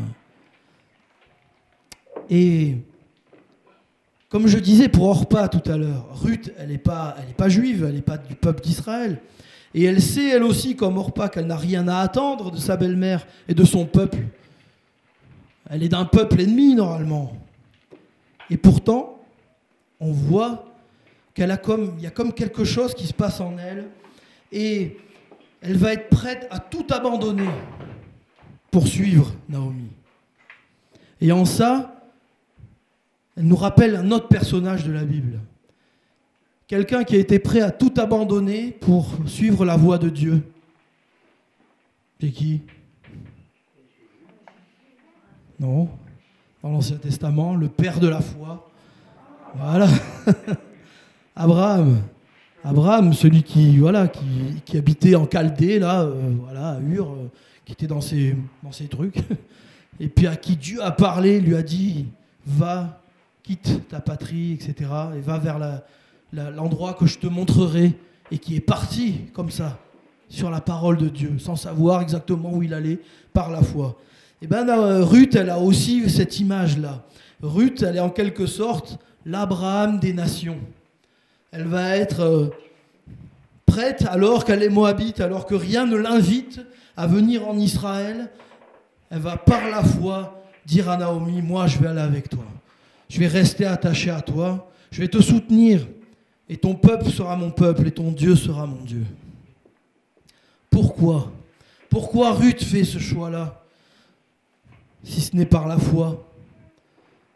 Et comme je disais pour Orpa tout à l'heure, Ruth, elle n'est pas juive, elle n'est pas du peuple d'Israël. Et elle sait, elle aussi, comme Orpa, qu'elle n'a rien à attendre de sa belle-mère et de son peuple. Elle est d'un peuple ennemi, normalement. Et pourtant, on voit qu'il y a comme quelque chose qui se passe en elle. Et elle va être prête à tout abandonner pour suivre Naomi. Et en ça, elle nous rappelle un autre personnage de la Bible. Quelqu'un qui a été prêt à tout abandonner pour suivre la voie de Dieu. C'est qui? Non. Dans l'Ancien Testament, le père de la foi. Voilà. Abraham, celui qui habitait en Chaldée, à Ur, qui était dans ses trucs. Et puis à qui Dieu a parlé, lui a dit, va, quitte ta patrie, etc. Et va vers l'endroit que je te montrerai, et qui est parti comme ça sur la parole de Dieu sans savoir exactement où il allait par la foi. Et Ruth, elle a aussi cette image-là. Ruth, elle est en quelque sorte l'Abraham des nations. Elle va être prête alors qu'elle est moabite, alors que rien ne l'invite à venir en Israël. Elle va par la foi dire à Naomi, moi je vais aller avec toi, je vais rester attaché à toi, je vais te soutenir. Et ton peuple sera mon peuple, et ton Dieu sera mon Dieu. Pourquoi Ruth fait ce choix-là, si ce n'est par la foi?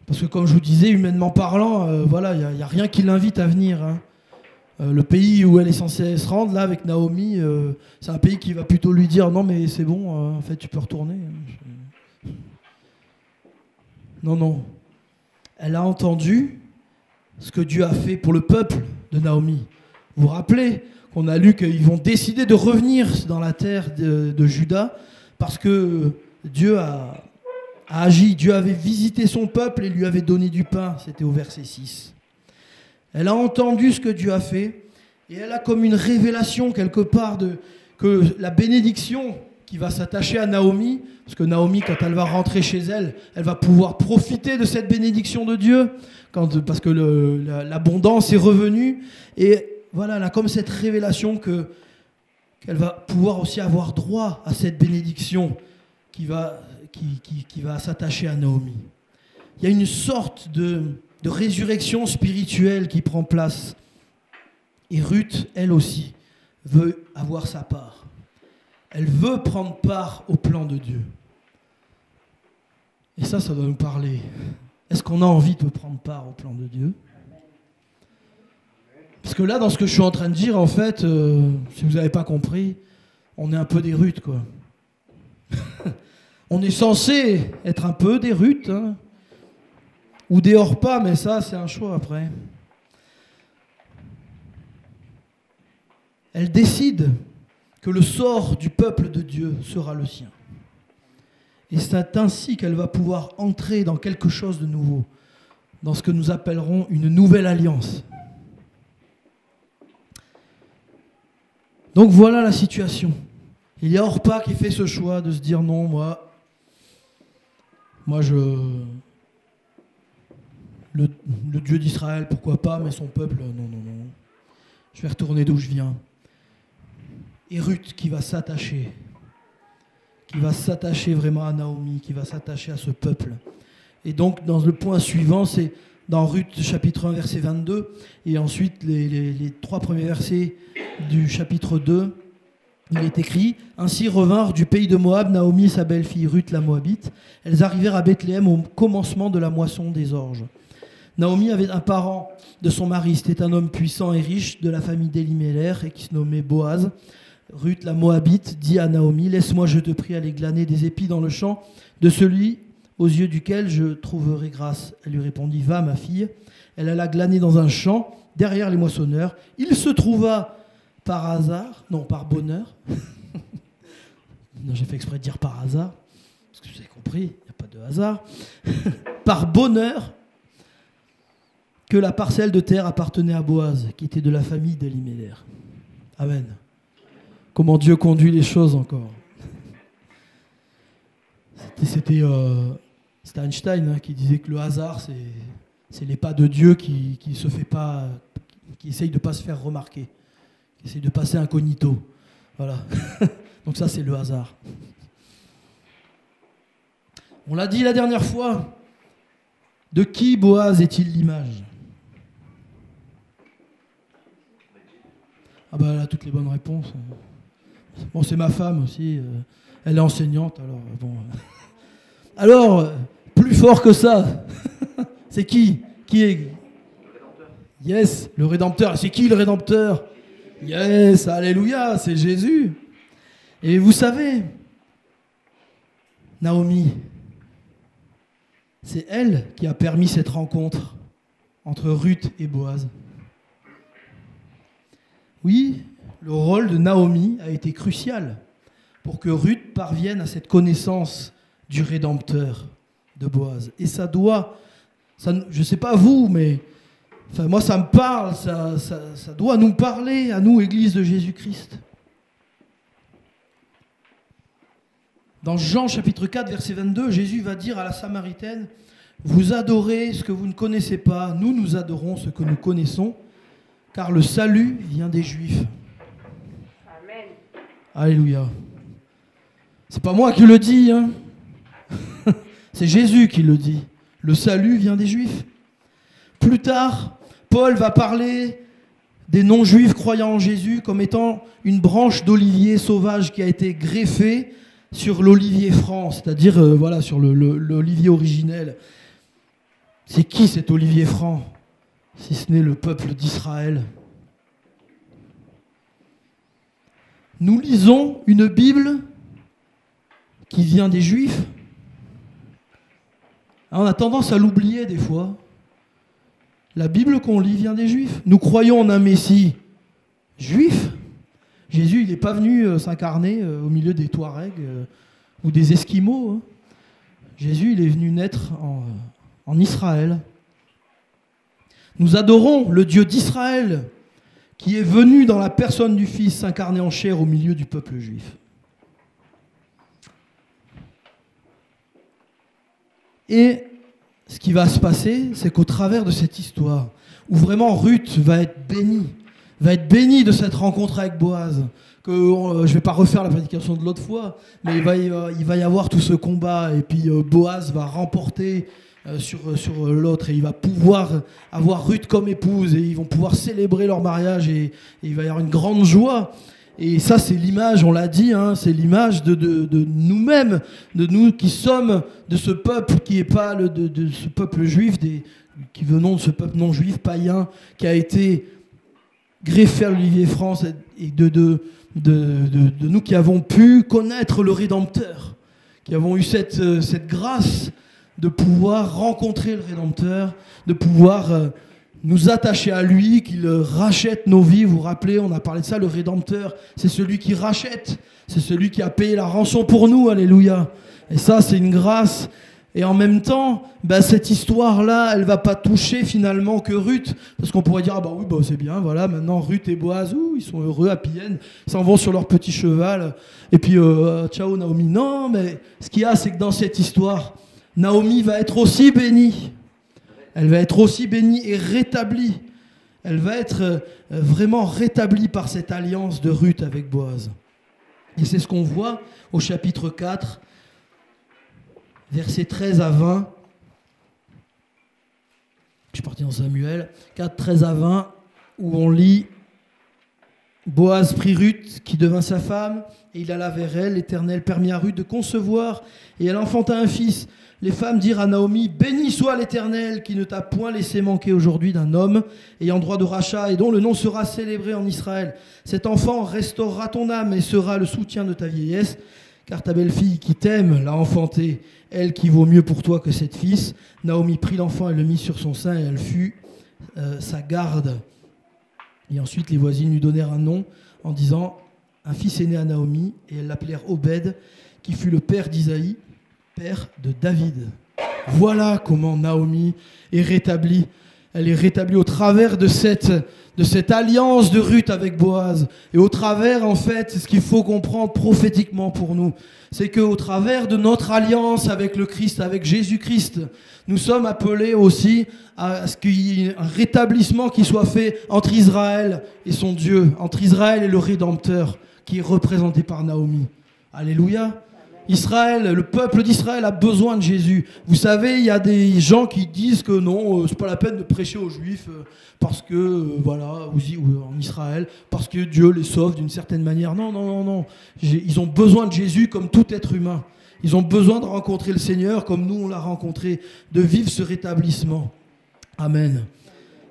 Parce que comme je vous disais, humainement parlant, il n'y a rien qui l'invite à venir. Hein. Le pays où elle est censée se rendre, là, avec Naomi, c'est un pays qui va plutôt lui dire « Non, mais c'est bon, en fait, tu peux retourner. » Non. Elle a entendu ce que Dieu a fait pour le peuple de Naomi. Vous vous rappelez qu'on a lu qu'ils vont décider de revenir dans la terre de Juda parce que Dieu a agi. Dieu avait visité son peuple et lui avait donné du pain. C'était au verset 6. Elle a entendu ce que Dieu a fait et elle a comme une révélation quelque part que la bénédiction qui va s'attacher à Naomi, parce que Naomi, quand elle va rentrer chez elle, elle va pouvoir profiter de cette bénédiction de Dieu, parce que l'abondance est revenue. Et voilà, elle a comme cette révélation qu'elle va pouvoir aussi avoir droit à cette bénédiction qui va s'attacher à Naomi. Il y a une sorte de résurrection spirituelle qui prend place. Et Ruth, elle aussi, veut avoir sa part. Elle veut prendre part au plan de Dieu. Et ça doit nous parler. Est-ce qu'on a envie de prendre part au plan de Dieu? Parce que là, dans ce que je suis en train de dire, en fait, si vous n'avez pas compris, on est un peu des Ruth, quoi. On est censé être un peu des Ruth, hein, ou des Orpa, mais ça, c'est un choix après. Elle décide que le sort du peuple de Dieu sera le sien. Et c'est ainsi qu'elle va pouvoir entrer dans quelque chose de nouveau. dans ce que nous appellerons une nouvelle alliance. Donc voilà la situation. Il y a Orpa qui fait ce choix de se dire non, moi le Dieu d'Israël, pourquoi pas, mais son peuple, non. Je vais retourner d'où je viens. Et Ruth qui va s'attacher vraiment à Naomi, qui va s'attacher à ce peuple. Et donc, dans le point suivant, c'est dans Ruth chapitre 1, verset 22, et ensuite les 3 premiers versets du chapitre 2, il est écrit « Ainsi revinrent du pays de Moab Naomi et sa belle-fille Ruth la Moabite. Elles arrivèrent à Bethléem au commencement de la moisson des orges. Naomi avait un parent de son mari, c'était un homme puissant et riche de la famille d'Elimelech et qui se nommait Boaz. Ruth la Moabite dit à Naomi « Laisse-moi, je te prie, aller glaner des épis dans le champ de celui aux yeux duquel je trouverai grâce. » Elle lui répondit « Va, ma fille. » Elle alla glaner dans un champ derrière les moissonneurs. Il se trouva par bonheur. Non, j'ai fait exprès de dire par hasard, parce que vous avez compris, il n'y a pas de hasard. Par bonheur, que la parcelle de terre appartenait à Boaz, qui était de la famille d'Elimelech. Amen. Comment Dieu conduit les choses encore. C'était Einstein qui disait que le hasard, c'est les pas de Dieu qui essaye de ne pas se faire remarquer, qui essaye de passer incognito. Voilà. Donc ça, c'est le hasard. On l'a dit la dernière fois. De qui Boaz est-il l'image ? Ah bah elle a toutes les bonnes réponses. Bon, c'est ma femme aussi. Elle est enseignante, alors bon. Alors, plus fort que ça. C'est qui ? Qui est ? Le Rédempteur. Yes, le Rédempteur. C'est qui le Rédempteur ? Yes, alléluia, c'est Jésus. Et vous savez, Naomi, c'est elle qui a permis cette rencontre entre Ruth et Boaz. Oui, le rôle de Naomi a été crucial pour que Ruth parvienne à cette connaissance du Rédempteur de Boaz. Et ça, je ne sais pas vous, mais moi ça me parle, ça doit nous parler, à nous, Église de Jésus-Christ. Dans Jean chapitre 4, verset 22, Jésus va dire à la Samaritaine « Vous adorez ce que vous ne connaissez pas, nous adorons ce que nous connaissons, car le salut vient des Juifs. » Amen. Alléluia. C'est pas moi qui le dis, hein. C'est Jésus qui le dit. Le salut vient des Juifs. Plus tard, Paul va parler des non-juifs croyant en Jésus comme étant une branche d'olivier sauvage qui a été greffée sur l'olivier franc, c'est-à-dire sur l'olivier originel. C'est qui cet olivier franc, si ce n'est le peuple d'Israël ? Nous lisons une Bible qui vient des Juifs. On a tendance à l'oublier des fois. La Bible qu'on lit vient des Juifs. Nous croyons en un Messie juif. Jésus, il n'est pas venu s'incarner au milieu des Touaregs ou des Esquimaux. Jésus, il est venu naître en Israël. Nous adorons le Dieu d'Israël qui est venu dans la personne du Fils s'incarner en chair au milieu du peuple juif. Et ce qui va se passer, c'est qu'au travers de cette histoire, où vraiment Ruth va être bénie de cette rencontre avec Boaz, que je ne vais pas refaire la prédication de l'autre fois, mais il va y avoir tout ce combat, et puis Boaz va remporter sur l'autre, et il va pouvoir avoir Ruth comme épouse, et ils vont pouvoir célébrer leur mariage, et il va y avoir une grande joie. Et ça, c'est l'image, on l'a dit, c'est l'image de nous-mêmes, de nous qui sommes de ce peuple qui n'est pas de ce peuple juif, qui venons de ce peuple non-juif, païen, qui a été greffé à l'olivier franc, et de nous qui avons pu connaître le Rédempteur, qui avons eu cette grâce de pouvoir rencontrer le Rédempteur, de pouvoir nous attacher à lui, qu'il rachète nos vies. Vous vous rappelez, on a parlé de ça, le Rédempteur, c'est celui qui rachète, c'est celui qui a payé la rançon pour nous, alléluia. Et ça, c'est une grâce Et en même temps, cette histoire-là, elle va pas toucher finalement que Ruth. Parce qu'on pourrait dire, oui, c'est bien, voilà, maintenant Ruth et Boaz, ils sont heureux, happy end, ils s'en vont sur leur petit cheval. Et puis, ciao Naomi. Non, mais ce qu'il y a, c'est que dans cette histoire, Naomi va être aussi bénie. Elle va être aussi bénie et rétablie. Elle va être vraiment rétablie par cette alliance de Ruth avec Boaz. Et c'est ce qu'on voit au chapitre 4, versets 13 à 20. Je suis parti dans Samuel. 4, 13 à 20, où on lit « Boaz prit Ruth, qui devint sa femme, et il alla vers elle. L'Éternel permit à Ruth de concevoir, et elle enfanta un fils. Les femmes dirent à Naomi, « Béni soit l'Éternel, qui ne t'a point laissé manquer aujourd'hui d'un homme, ayant droit de rachat, et dont le nom sera célébré en Israël. Cet enfant restaurera ton âme, et sera le soutien de ta vieillesse, car ta belle-fille qui t'aime l'a enfanté, elle qui vaut mieux pour toi que sept fils. » Naomi prit l'enfant et le mit sur son sein, et elle fut sa garde. Et ensuite, les voisines lui donnèrent un nom, en disant, « Un fils est né à Naomi, et elles l'appelèrent Obed, qui fut le père d'Isaïe, père de David. » Voilà comment Naomi est rétablie. Elle est rétablie au travers de cette alliance de Ruth avec Boaz. Et au travers, en fait, ce qu'il faut comprendre prophétiquement pour nous, c'est qu'au travers de notre alliance avec le Christ, avec Jésus-Christ, nous sommes appelés aussi à ce qu'il y ait un rétablissement qui soit fait entre Israël et son Dieu, entre Israël et le Rédempteur, qui est représenté par Naomi. Alléluia. Israël, le peuple d'Israël a besoin de Jésus. Vous savez, il y a des gens qui disent que non, c'est pas la peine de prêcher aux Juifs parce que, en Israël, parce que Dieu les sauve d'une certaine manière. Non. Ils ont besoin de Jésus comme tout être humain. Ils ont besoin de rencontrer le Seigneur comme nous on l'a rencontré, de vivre ce rétablissement. Amen.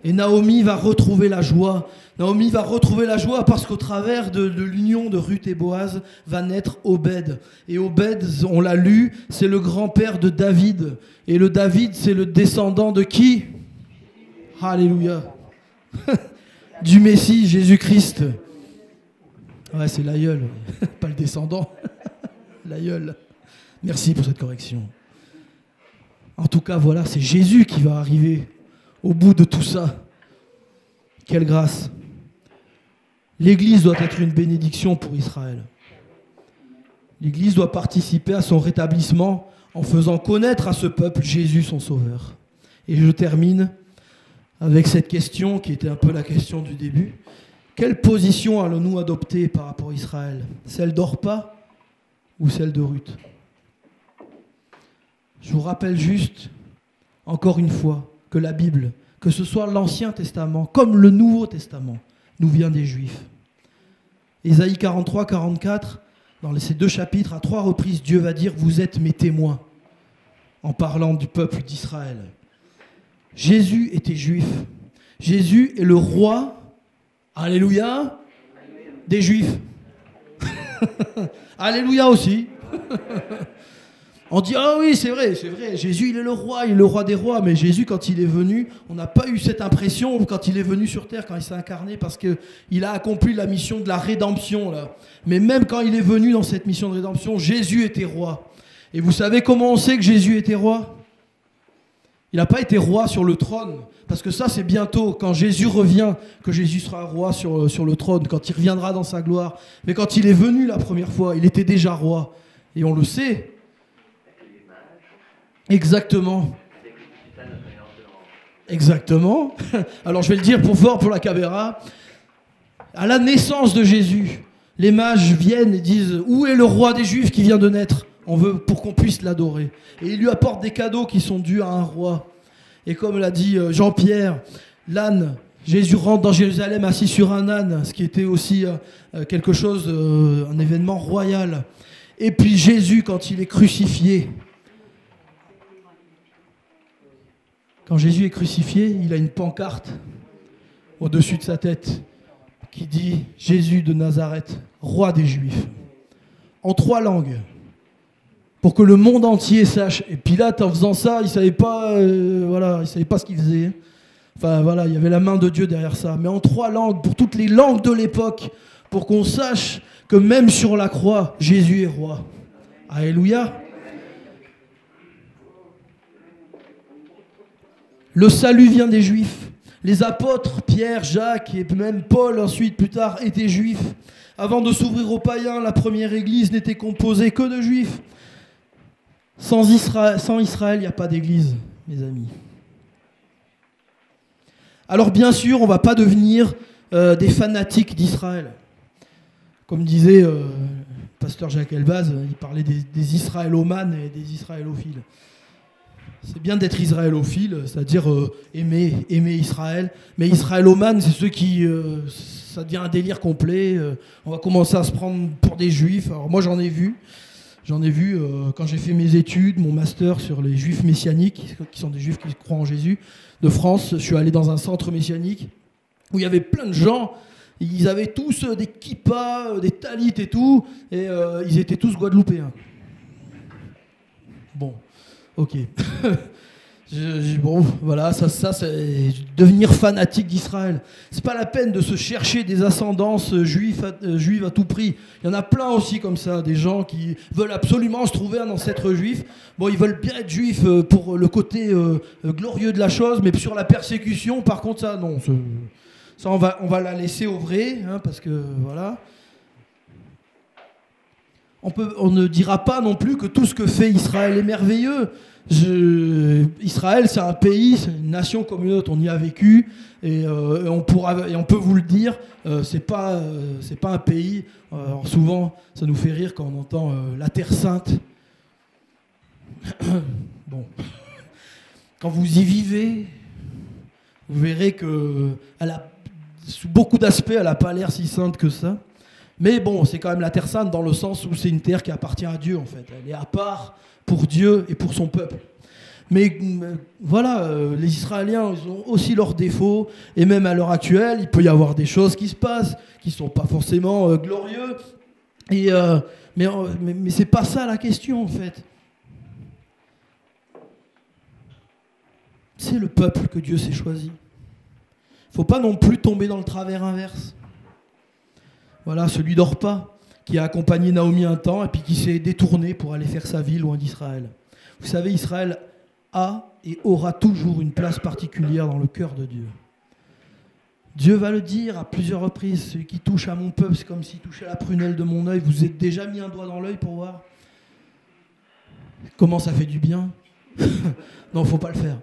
Et Naomi va retrouver la joie. Naomi va retrouver la joie parce qu'au travers de l'union de Ruth et Boaz va naître Obed. Et Obed, on l'a lu, c'est le grand-père de David. Et le David, c'est le descendant de qui ? Alléluia. Du Messie, Jésus-Christ. Ouais, c'est l'aïeul, pas le descendant. L'aïeul. Merci pour cette correction. En tout cas, voilà, c'est Jésus qui va arriver au bout de tout ça. Quelle grâce. L'Église doit être une bénédiction pour Israël. L'Église doit participer à son rétablissement en faisant connaître à ce peuple Jésus son Sauveur. Et je termine avec cette question qui était un peu la question du début. Quelle position allons-nous adopter par rapport à Israël ? Celle d'Orpa ou celle de Ruth ? Je vous rappelle juste, encore une fois, que la Bible, que ce soit l'Ancien Testament comme le Nouveau Testament, nous vient des Juifs. Ésaïe 43, 44, dans ces deux chapitres, à 3 reprises, Dieu va dire « Vous êtes mes témoins » en parlant du peuple d'Israël. Jésus était juif. Jésus est le roi, alléluia, des Juifs. Alléluia aussi. On dit, ah oui, c'est vrai, Jésus, il est le roi des rois. Mais Jésus, quand il est venu, on n'a pas eu cette impression quand il est venu sur terre, quand il s'est incarné, parce qu'il a accompli la mission de la rédemption, là. Mais même quand il est venu dans cette mission de rédemption, Jésus était roi. Et vous savez comment on sait que Jésus était roi ? Il n'a pas été roi sur le trône, parce que ça, c'est bientôt, quand Jésus revient, que Jésus sera roi sur le trône, quand il reviendra dans sa gloire. Mais quand il est venu la première fois, il était déjà roi. Et on le sait. Exactement. Exactement. Alors je vais le dire pour la caméra. À la naissance de Jésus, les mages viennent et disent « Où est le roi des Juifs qui vient de naître ? On veut pour qu'on puisse l'adorer. » Et ils lui apportent des cadeaux qui sont dus à un roi. Et comme l'a dit Jean-Pierre, l'âne, Jésus rentre dans Jérusalem assis sur un âne, ce qui était aussi quelque chose, un événement royal. Et puis Jésus, quand il est crucifié, il a une pancarte au-dessus de sa tête qui dit « Jésus de Nazareth, roi des Juifs », en 3 langues, pour que le monde entier sache. Et Pilate, en faisant ça, il ne savait pas, il savait pas ce qu'il faisait. Enfin voilà, il y avait la main de Dieu derrière ça. Mais en 3 langues, pour toutes les langues de l'époque, pour qu'on sache que même sur la croix, Jésus est roi. Alléluia. Le salut vient des Juifs. Les apôtres, Pierre, Jacques et même Paul, ensuite, plus tard, étaient Juifs. Avant de s'ouvrir aux païens, la première église n'était composée que de Juifs. Sans Israël, il n'y a pas d'église, mes amis. Alors bien sûr, on ne va pas devenir des fanatiques d'Israël. Comme disait le pasteur Jacques Elbaz, il parlait des israélomanes et des israélophiles. C'est bien d'être israélophile, c'est-à-dire aimer Israël. Mais israélomane, c'est ceux qui... ça devient un délire complet. On va commencer à se prendre pour des juifs. Alors moi, j'en ai vu quand j'ai fait mes études, mon master sur les juifs messianiques, qui sont des juifs qui croient en Jésus, de France. Je suis allé dans un centre messianique où il y avait plein de gens. Ils avaient tous des kippas, des talit et tout. Et ils étaient tous guadeloupéens. Bon. Ok. Bon, voilà, ça c'est devenir fanatique d'Israël. C'est pas la peine de se chercher des ascendances juives à tout prix. Il y en a plein aussi comme ça, des gens qui veulent absolument se trouver un ancêtre juif. Bon, ils veulent bien être juifs pour le côté glorieux de la chose, mais sur la persécution, par contre, ça, non. Ça, on va la laisser au vrai, hein, parce que, voilà. On ne dira pas non plus que tout ce que fait Israël est merveilleux. Israël, c'est un pays, c'est une nation comme une autre. On y a vécu et on peut vous le dire. C'est pas un pays. Alors souvent, ça nous fait rire quand on entend la Terre Sainte. Bon, quand vous y vivez, vous verrez que, sous beaucoup d'aspects, elle n'a pas l'air si sainte que ça. Mais bon, c'est quand même la Terre Sainte dans le sens où c'est une terre qui appartient à Dieu, en fait. Elle est à part pour Dieu et pour son peuple. Mais voilà, les Israéliens, ils ont aussi leurs défauts. Et même à l'heure actuelle, il peut y avoir des choses qui se passent, qui ne sont pas forcément glorieux. Mais c'est pas ça la question, en fait. C'est le peuple que Dieu s'est choisi. Il ne faut pas non plus tomber dans le travers inverse. Voilà, celui d'Orpa, qui a accompagné Naomi un temps et puis qui s'est détourné pour aller faire sa vie loin d'Israël. Vous savez, Israël a et aura toujours une place particulière dans le cœur de Dieu. Dieu va le dire à plusieurs reprises, celui qui touche à mon peuple, c'est comme s'il touchait à la prunelle de mon œil. Vous êtes déjà mis un doigt dans l'œil pour voir comment ça fait du bien? Non, il ne faut pas le faire.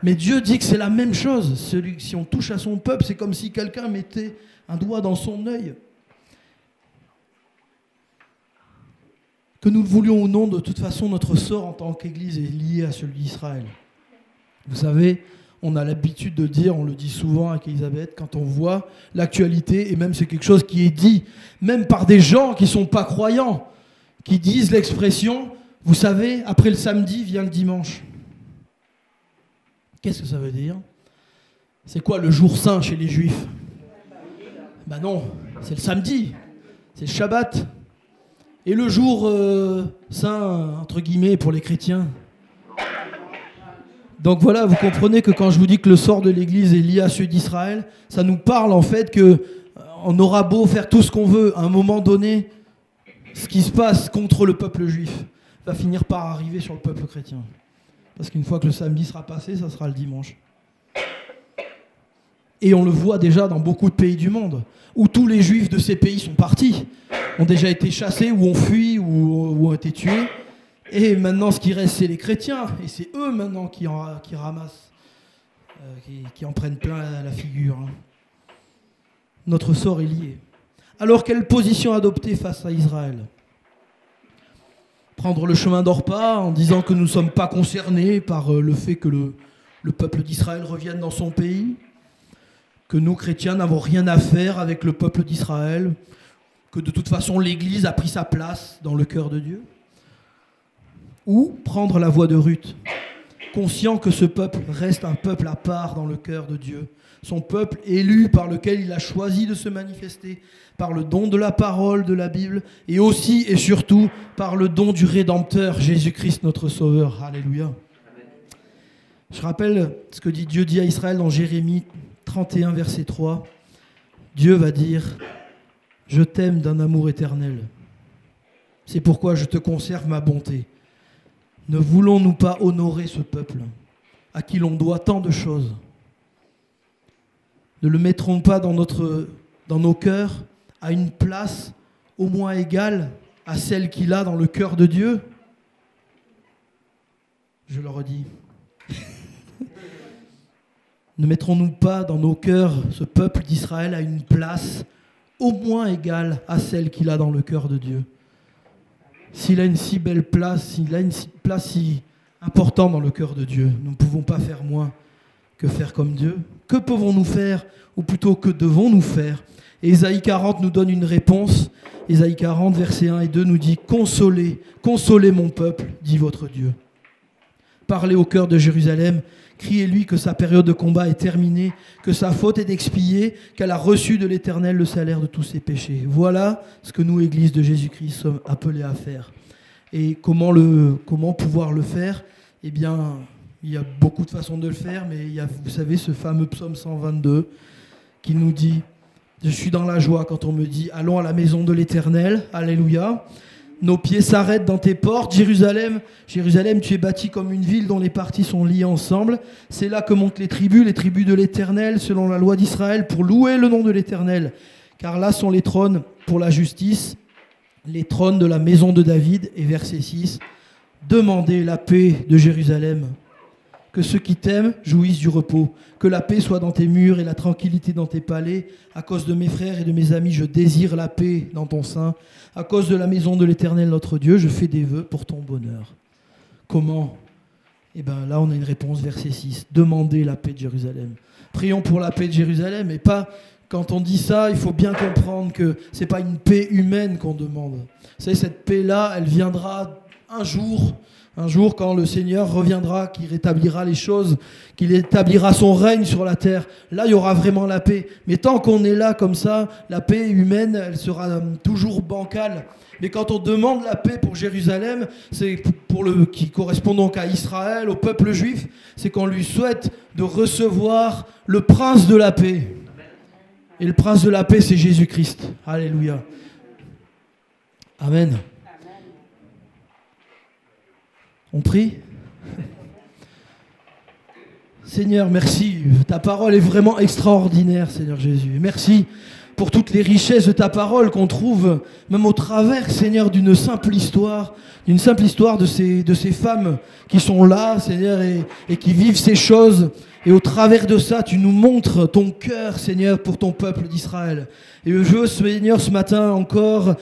Mais Dieu dit que c'est la même chose. Si on touche à son peuple, c'est comme si quelqu'un mettait un doigt dans son œil. Que nous le voulions ou non, de toute façon, notre sort en tant qu'Église est lié à celui d'Israël. Vous savez, on a l'habitude de dire, on le dit souvent avec Elisabeth, quand on voit l'actualité, et même c'est quelque chose qui est dit, même par des gens qui ne sont pas croyants, qui disent l'expression, vous savez, après le samedi vient le dimanche. Qu'est-ce que ça veut dire? C'est quoi le jour saint chez les Juifs? Ben non, c'est le samedi, c'est le Shabbat. Et le jour saint, entre guillemets, pour les chrétiens. Donc voilà, vous comprenez que quand je vous dis que le sort de l'Église est lié à celui d'Israël, ça nous parle en fait qu'on aura beau faire tout ce qu'on veut, à un moment donné, ce qui se passe contre le peuple juif va finir par arriver sur le peuple chrétien. Parce qu'une fois que le samedi sera passé, ça sera le dimanche. Et on le voit déjà dans beaucoup de pays du monde, où tous les juifs de ces pays sont partis, ont déjà été chassés, ou ont fui, ou ont été tués. Et maintenant, ce qui reste, c'est les chrétiens. Et c'est eux maintenant qui ramassent, qui en prennent plein la figure. Notre sort est lié. Alors, quelle position adopter face à Israël? Prendre le chemin d'Orpa en disant que nous ne sommes pas concernés par le fait que le peuple d'Israël revienne dans son pays, que nous, chrétiens, n'avons rien à faire avec le peuple d'Israël, que de toute façon l'Église a pris sa place dans le cœur de Dieu? Ou prendre la voie de Ruth, conscient que ce peuple reste un peuple à part dans le cœur de Dieu, son peuple élu par lequel il a choisi de se manifester, par le don de la parole de la Bible, et aussi et surtout par le don du Rédempteur, Jésus-Christ notre Sauveur. Alléluia. Je rappelle ce que Dieu dit à Israël dans Jérémie 31, verset 3. Dieu va dire « Je t'aime d'un amour éternel. C'est pourquoi je te conserve ma bonté. Ne voulons-nous pas honorer ce peuple à qui l'on doit tant de choses? Ne le mettrons pas dans nos cœurs à une place au moins égale à celle qu'il a dans le cœur de Dieu? Je le redis. Ne mettrons-nous pas dans nos cœurs ce peuple d'Israël à une place au moins égale à celle qu'il a dans le cœur de Dieu? S'il a une si belle place, s'il a une place si importante dans le cœur de Dieu, nous ne pouvons pas faire moins que faire comme Dieu. Que pouvons-nous faire, ou plutôt que devons-nous faire? Et Ésaïe 40 nous donne une réponse. Ésaïe 40, versets 1 et 2 nous dit « Consolez, consolez mon peuple, dit votre Dieu. Parlez au cœur de Jérusalem, criez-lui que sa période de combat est terminée, que sa faute est expiée, qu'elle a reçu de l'Éternel le salaire de tous ses péchés. » Voilà ce que nous, Église de Jésus-Christ, sommes appelés à faire. Et comment pouvoir le faire? Eh bien, il y a beaucoup de façons de le faire, mais il y a, vous savez, ce fameux psaume 122 qui nous dit « Je suis dans la joie quand on me dit « Allons à la maison de l'Éternel, alléluia ». Nos pieds s'arrêtent dans tes portes, Jérusalem. Jérusalem, tu es bâtie comme une ville dont les parties sont liées ensemble. C'est là que montent les tribus de l'Éternel, selon la loi d'Israël, pour louer le nom de l'Éternel. Car là sont les trônes pour la justice, les trônes de la maison de David. Et verset 6, demandez la paix de Jérusalem. Que ceux qui t'aiment jouissent du repos. Que la paix soit dans tes murs et la tranquillité dans tes palais. À cause de mes frères et de mes amis, je désire la paix dans ton sein. À cause de la maison de l'Éternel, notre Dieu, je fais des vœux pour ton bonheur. Comment? Eh bien là, on a une réponse, verset 6. Demandez la paix de Jérusalem. Prions pour la paix de Jérusalem. Et pas, quand on dit ça, il faut bien comprendre que ce n'est pas une paix humaine qu'on demande. Vous savez, cette paix-là, elle viendra un jour quand le Seigneur reviendra, qu'il rétablira les choses, qu'il établira son règne sur la terre. Là, il y aura vraiment la paix. Mais tant qu'on est là comme ça, la paix humaine, elle sera toujours bancale. Mais quand on demande la paix pour Jérusalem, c'est qui correspond donc à Israël, au peuple juif, c'est qu'on lui souhaite de recevoir le prince de la paix. Et le prince de la paix, c'est Jésus-Christ. Alléluia. Amen. On prie. Seigneur, merci. Ta parole est vraiment extraordinaire, Seigneur Jésus. Merci pour toutes les richesses de ta parole qu'on trouve même au travers, Seigneur, d'une simple histoire de ces femmes qui sont là, Seigneur, et qui vivent ces choses. Et au travers de ça, tu nous montres ton cœur, Seigneur, pour ton peuple d'Israël. Et je veux, Seigneur, ce matin encore,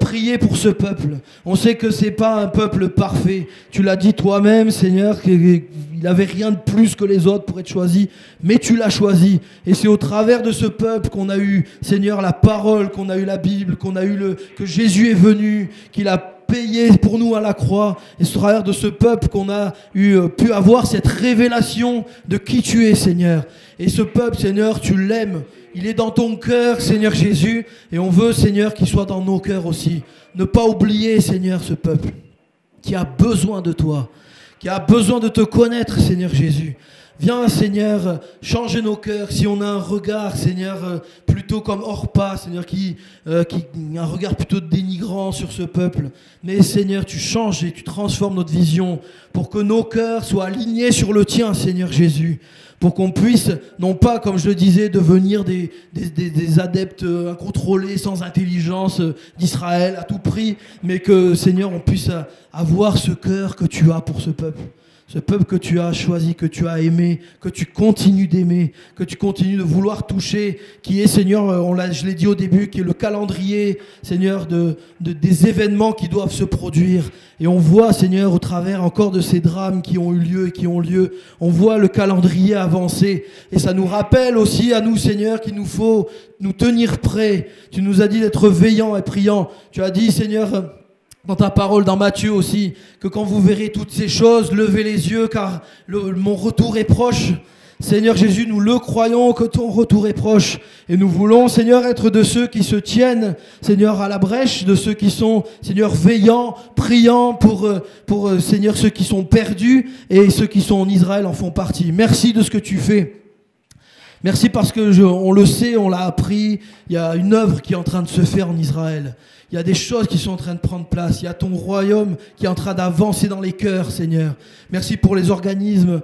prier pour ce peuple. On sait que c'est pas un peuple parfait. Tu l'as dit toi-même, Seigneur, qu'il n'avait rien de plus que les autres pour être choisi, mais tu l'as choisi. Et c'est au travers de ce peuple qu'on a eu, Seigneur, la parole, qu'on a eu la Bible, qu'on a eu que Jésus est venu, qu'il a payé pour nous à la croix. Et c'est au travers de ce peuple qu'on a pu avoir cette révélation de qui tu es, Seigneur. Et ce peuple, Seigneur, tu l'aimes. Il est dans ton cœur, Seigneur Jésus. Et on veut, Seigneur, qu'il soit dans nos cœurs aussi. Ne pas oublier, Seigneur, ce peuple qui a besoin de toi, qui a besoin de te connaître, Seigneur Jésus. Viens, Seigneur, changer nos cœurs. Si on a un regard, Seigneur, plutôt comme Orpa, Seigneur, qui un regard plutôt dénigrant sur ce peuple. Mais, Seigneur, tu changes et tu transformes notre vision pour que nos cœurs soient alignés sur le tien, Seigneur Jésus. Pour qu'on puisse, non pas, comme je le disais, devenir des adeptes incontrôlés, sans intelligence d'Israël à tout prix, mais que, Seigneur, on puisse avoir ce cœur que tu as pour ce peuple. Ce peuple que tu as choisi, que tu as aimé, que tu continues d'aimer, que tu continues de vouloir toucher, qui est, Seigneur, je l'ai dit au début, qui est le calendrier, Seigneur, des événements qui doivent se produire. Et on voit, Seigneur, au travers encore de ces drames qui ont eu lieu et qui ont lieu, on voit le calendrier avancer. Et ça nous rappelle aussi à nous, Seigneur, qu'il nous faut nous tenir prêts. Tu nous as dit d'être veillants et priants. Tu as dit, Seigneur, dans ta parole, dans Matthieu aussi, que quand vous verrez toutes ces choses, levez les yeux, car mon retour est proche. Seigneur Jésus, nous le croyons que ton retour est proche. Et nous voulons, Seigneur, être de ceux qui se tiennent, Seigneur, à la brèche, de ceux qui sont, Seigneur, veillants, priants pour Seigneur, ceux qui sont perdus et ceux qui sont en Israël en font partie. Merci de ce que tu fais. Merci parce que on le sait, on l'a appris, il y a une œuvre qui est en train de se faire en Israël. Il y a des choses qui sont en train de prendre place. Il y a ton royaume qui est en train d'avancer dans les cœurs, Seigneur. Merci pour les organismes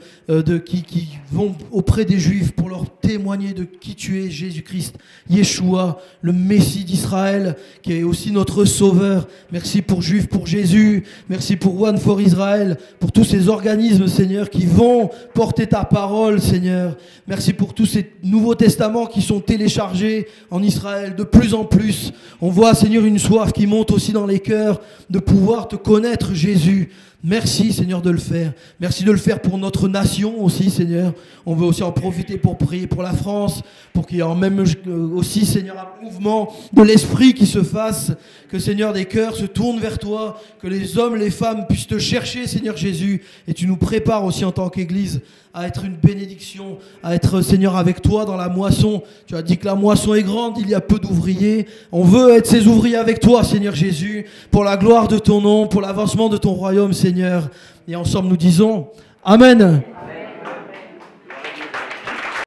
qui vont auprès des Juifs pour leur témoigner de qui tu es, Jésus-Christ, Yeshua, le Messie d'Israël, qui est aussi notre Sauveur. Merci pour Juifs pour Jésus. Merci pour One for Israel, pour tous ces organismes, Seigneur, qui vont porter ta parole, Seigneur. Merci pour tous ces Nouveaux Testaments qui sont téléchargés en Israël de plus en plus. On voit, Seigneur, une soif qui monte aussi dans les cœurs de pouvoir te connaître, Jésus. Merci, Seigneur, de le faire. Merci de le faire pour notre nation aussi, Seigneur. On veut aussi en profiter pour prier pour la France, pour qu'il y ait même aussi, Seigneur, un mouvement de l'esprit qui se fasse, que, Seigneur, des cœurs se tournent vers toi, que les hommes, les femmes puissent te chercher, Seigneur Jésus, et tu nous prépares aussi en tant qu'Église à être une bénédiction, à être, Seigneur, avec toi dans la moisson. Tu as dit que la moisson est grande, il y a peu d'ouvriers. On veut être ces ouvriers avec toi, Seigneur Jésus, pour la gloire de ton nom, pour l'avancement de ton royaume, Seigneur. Et ensemble, nous disons Amen.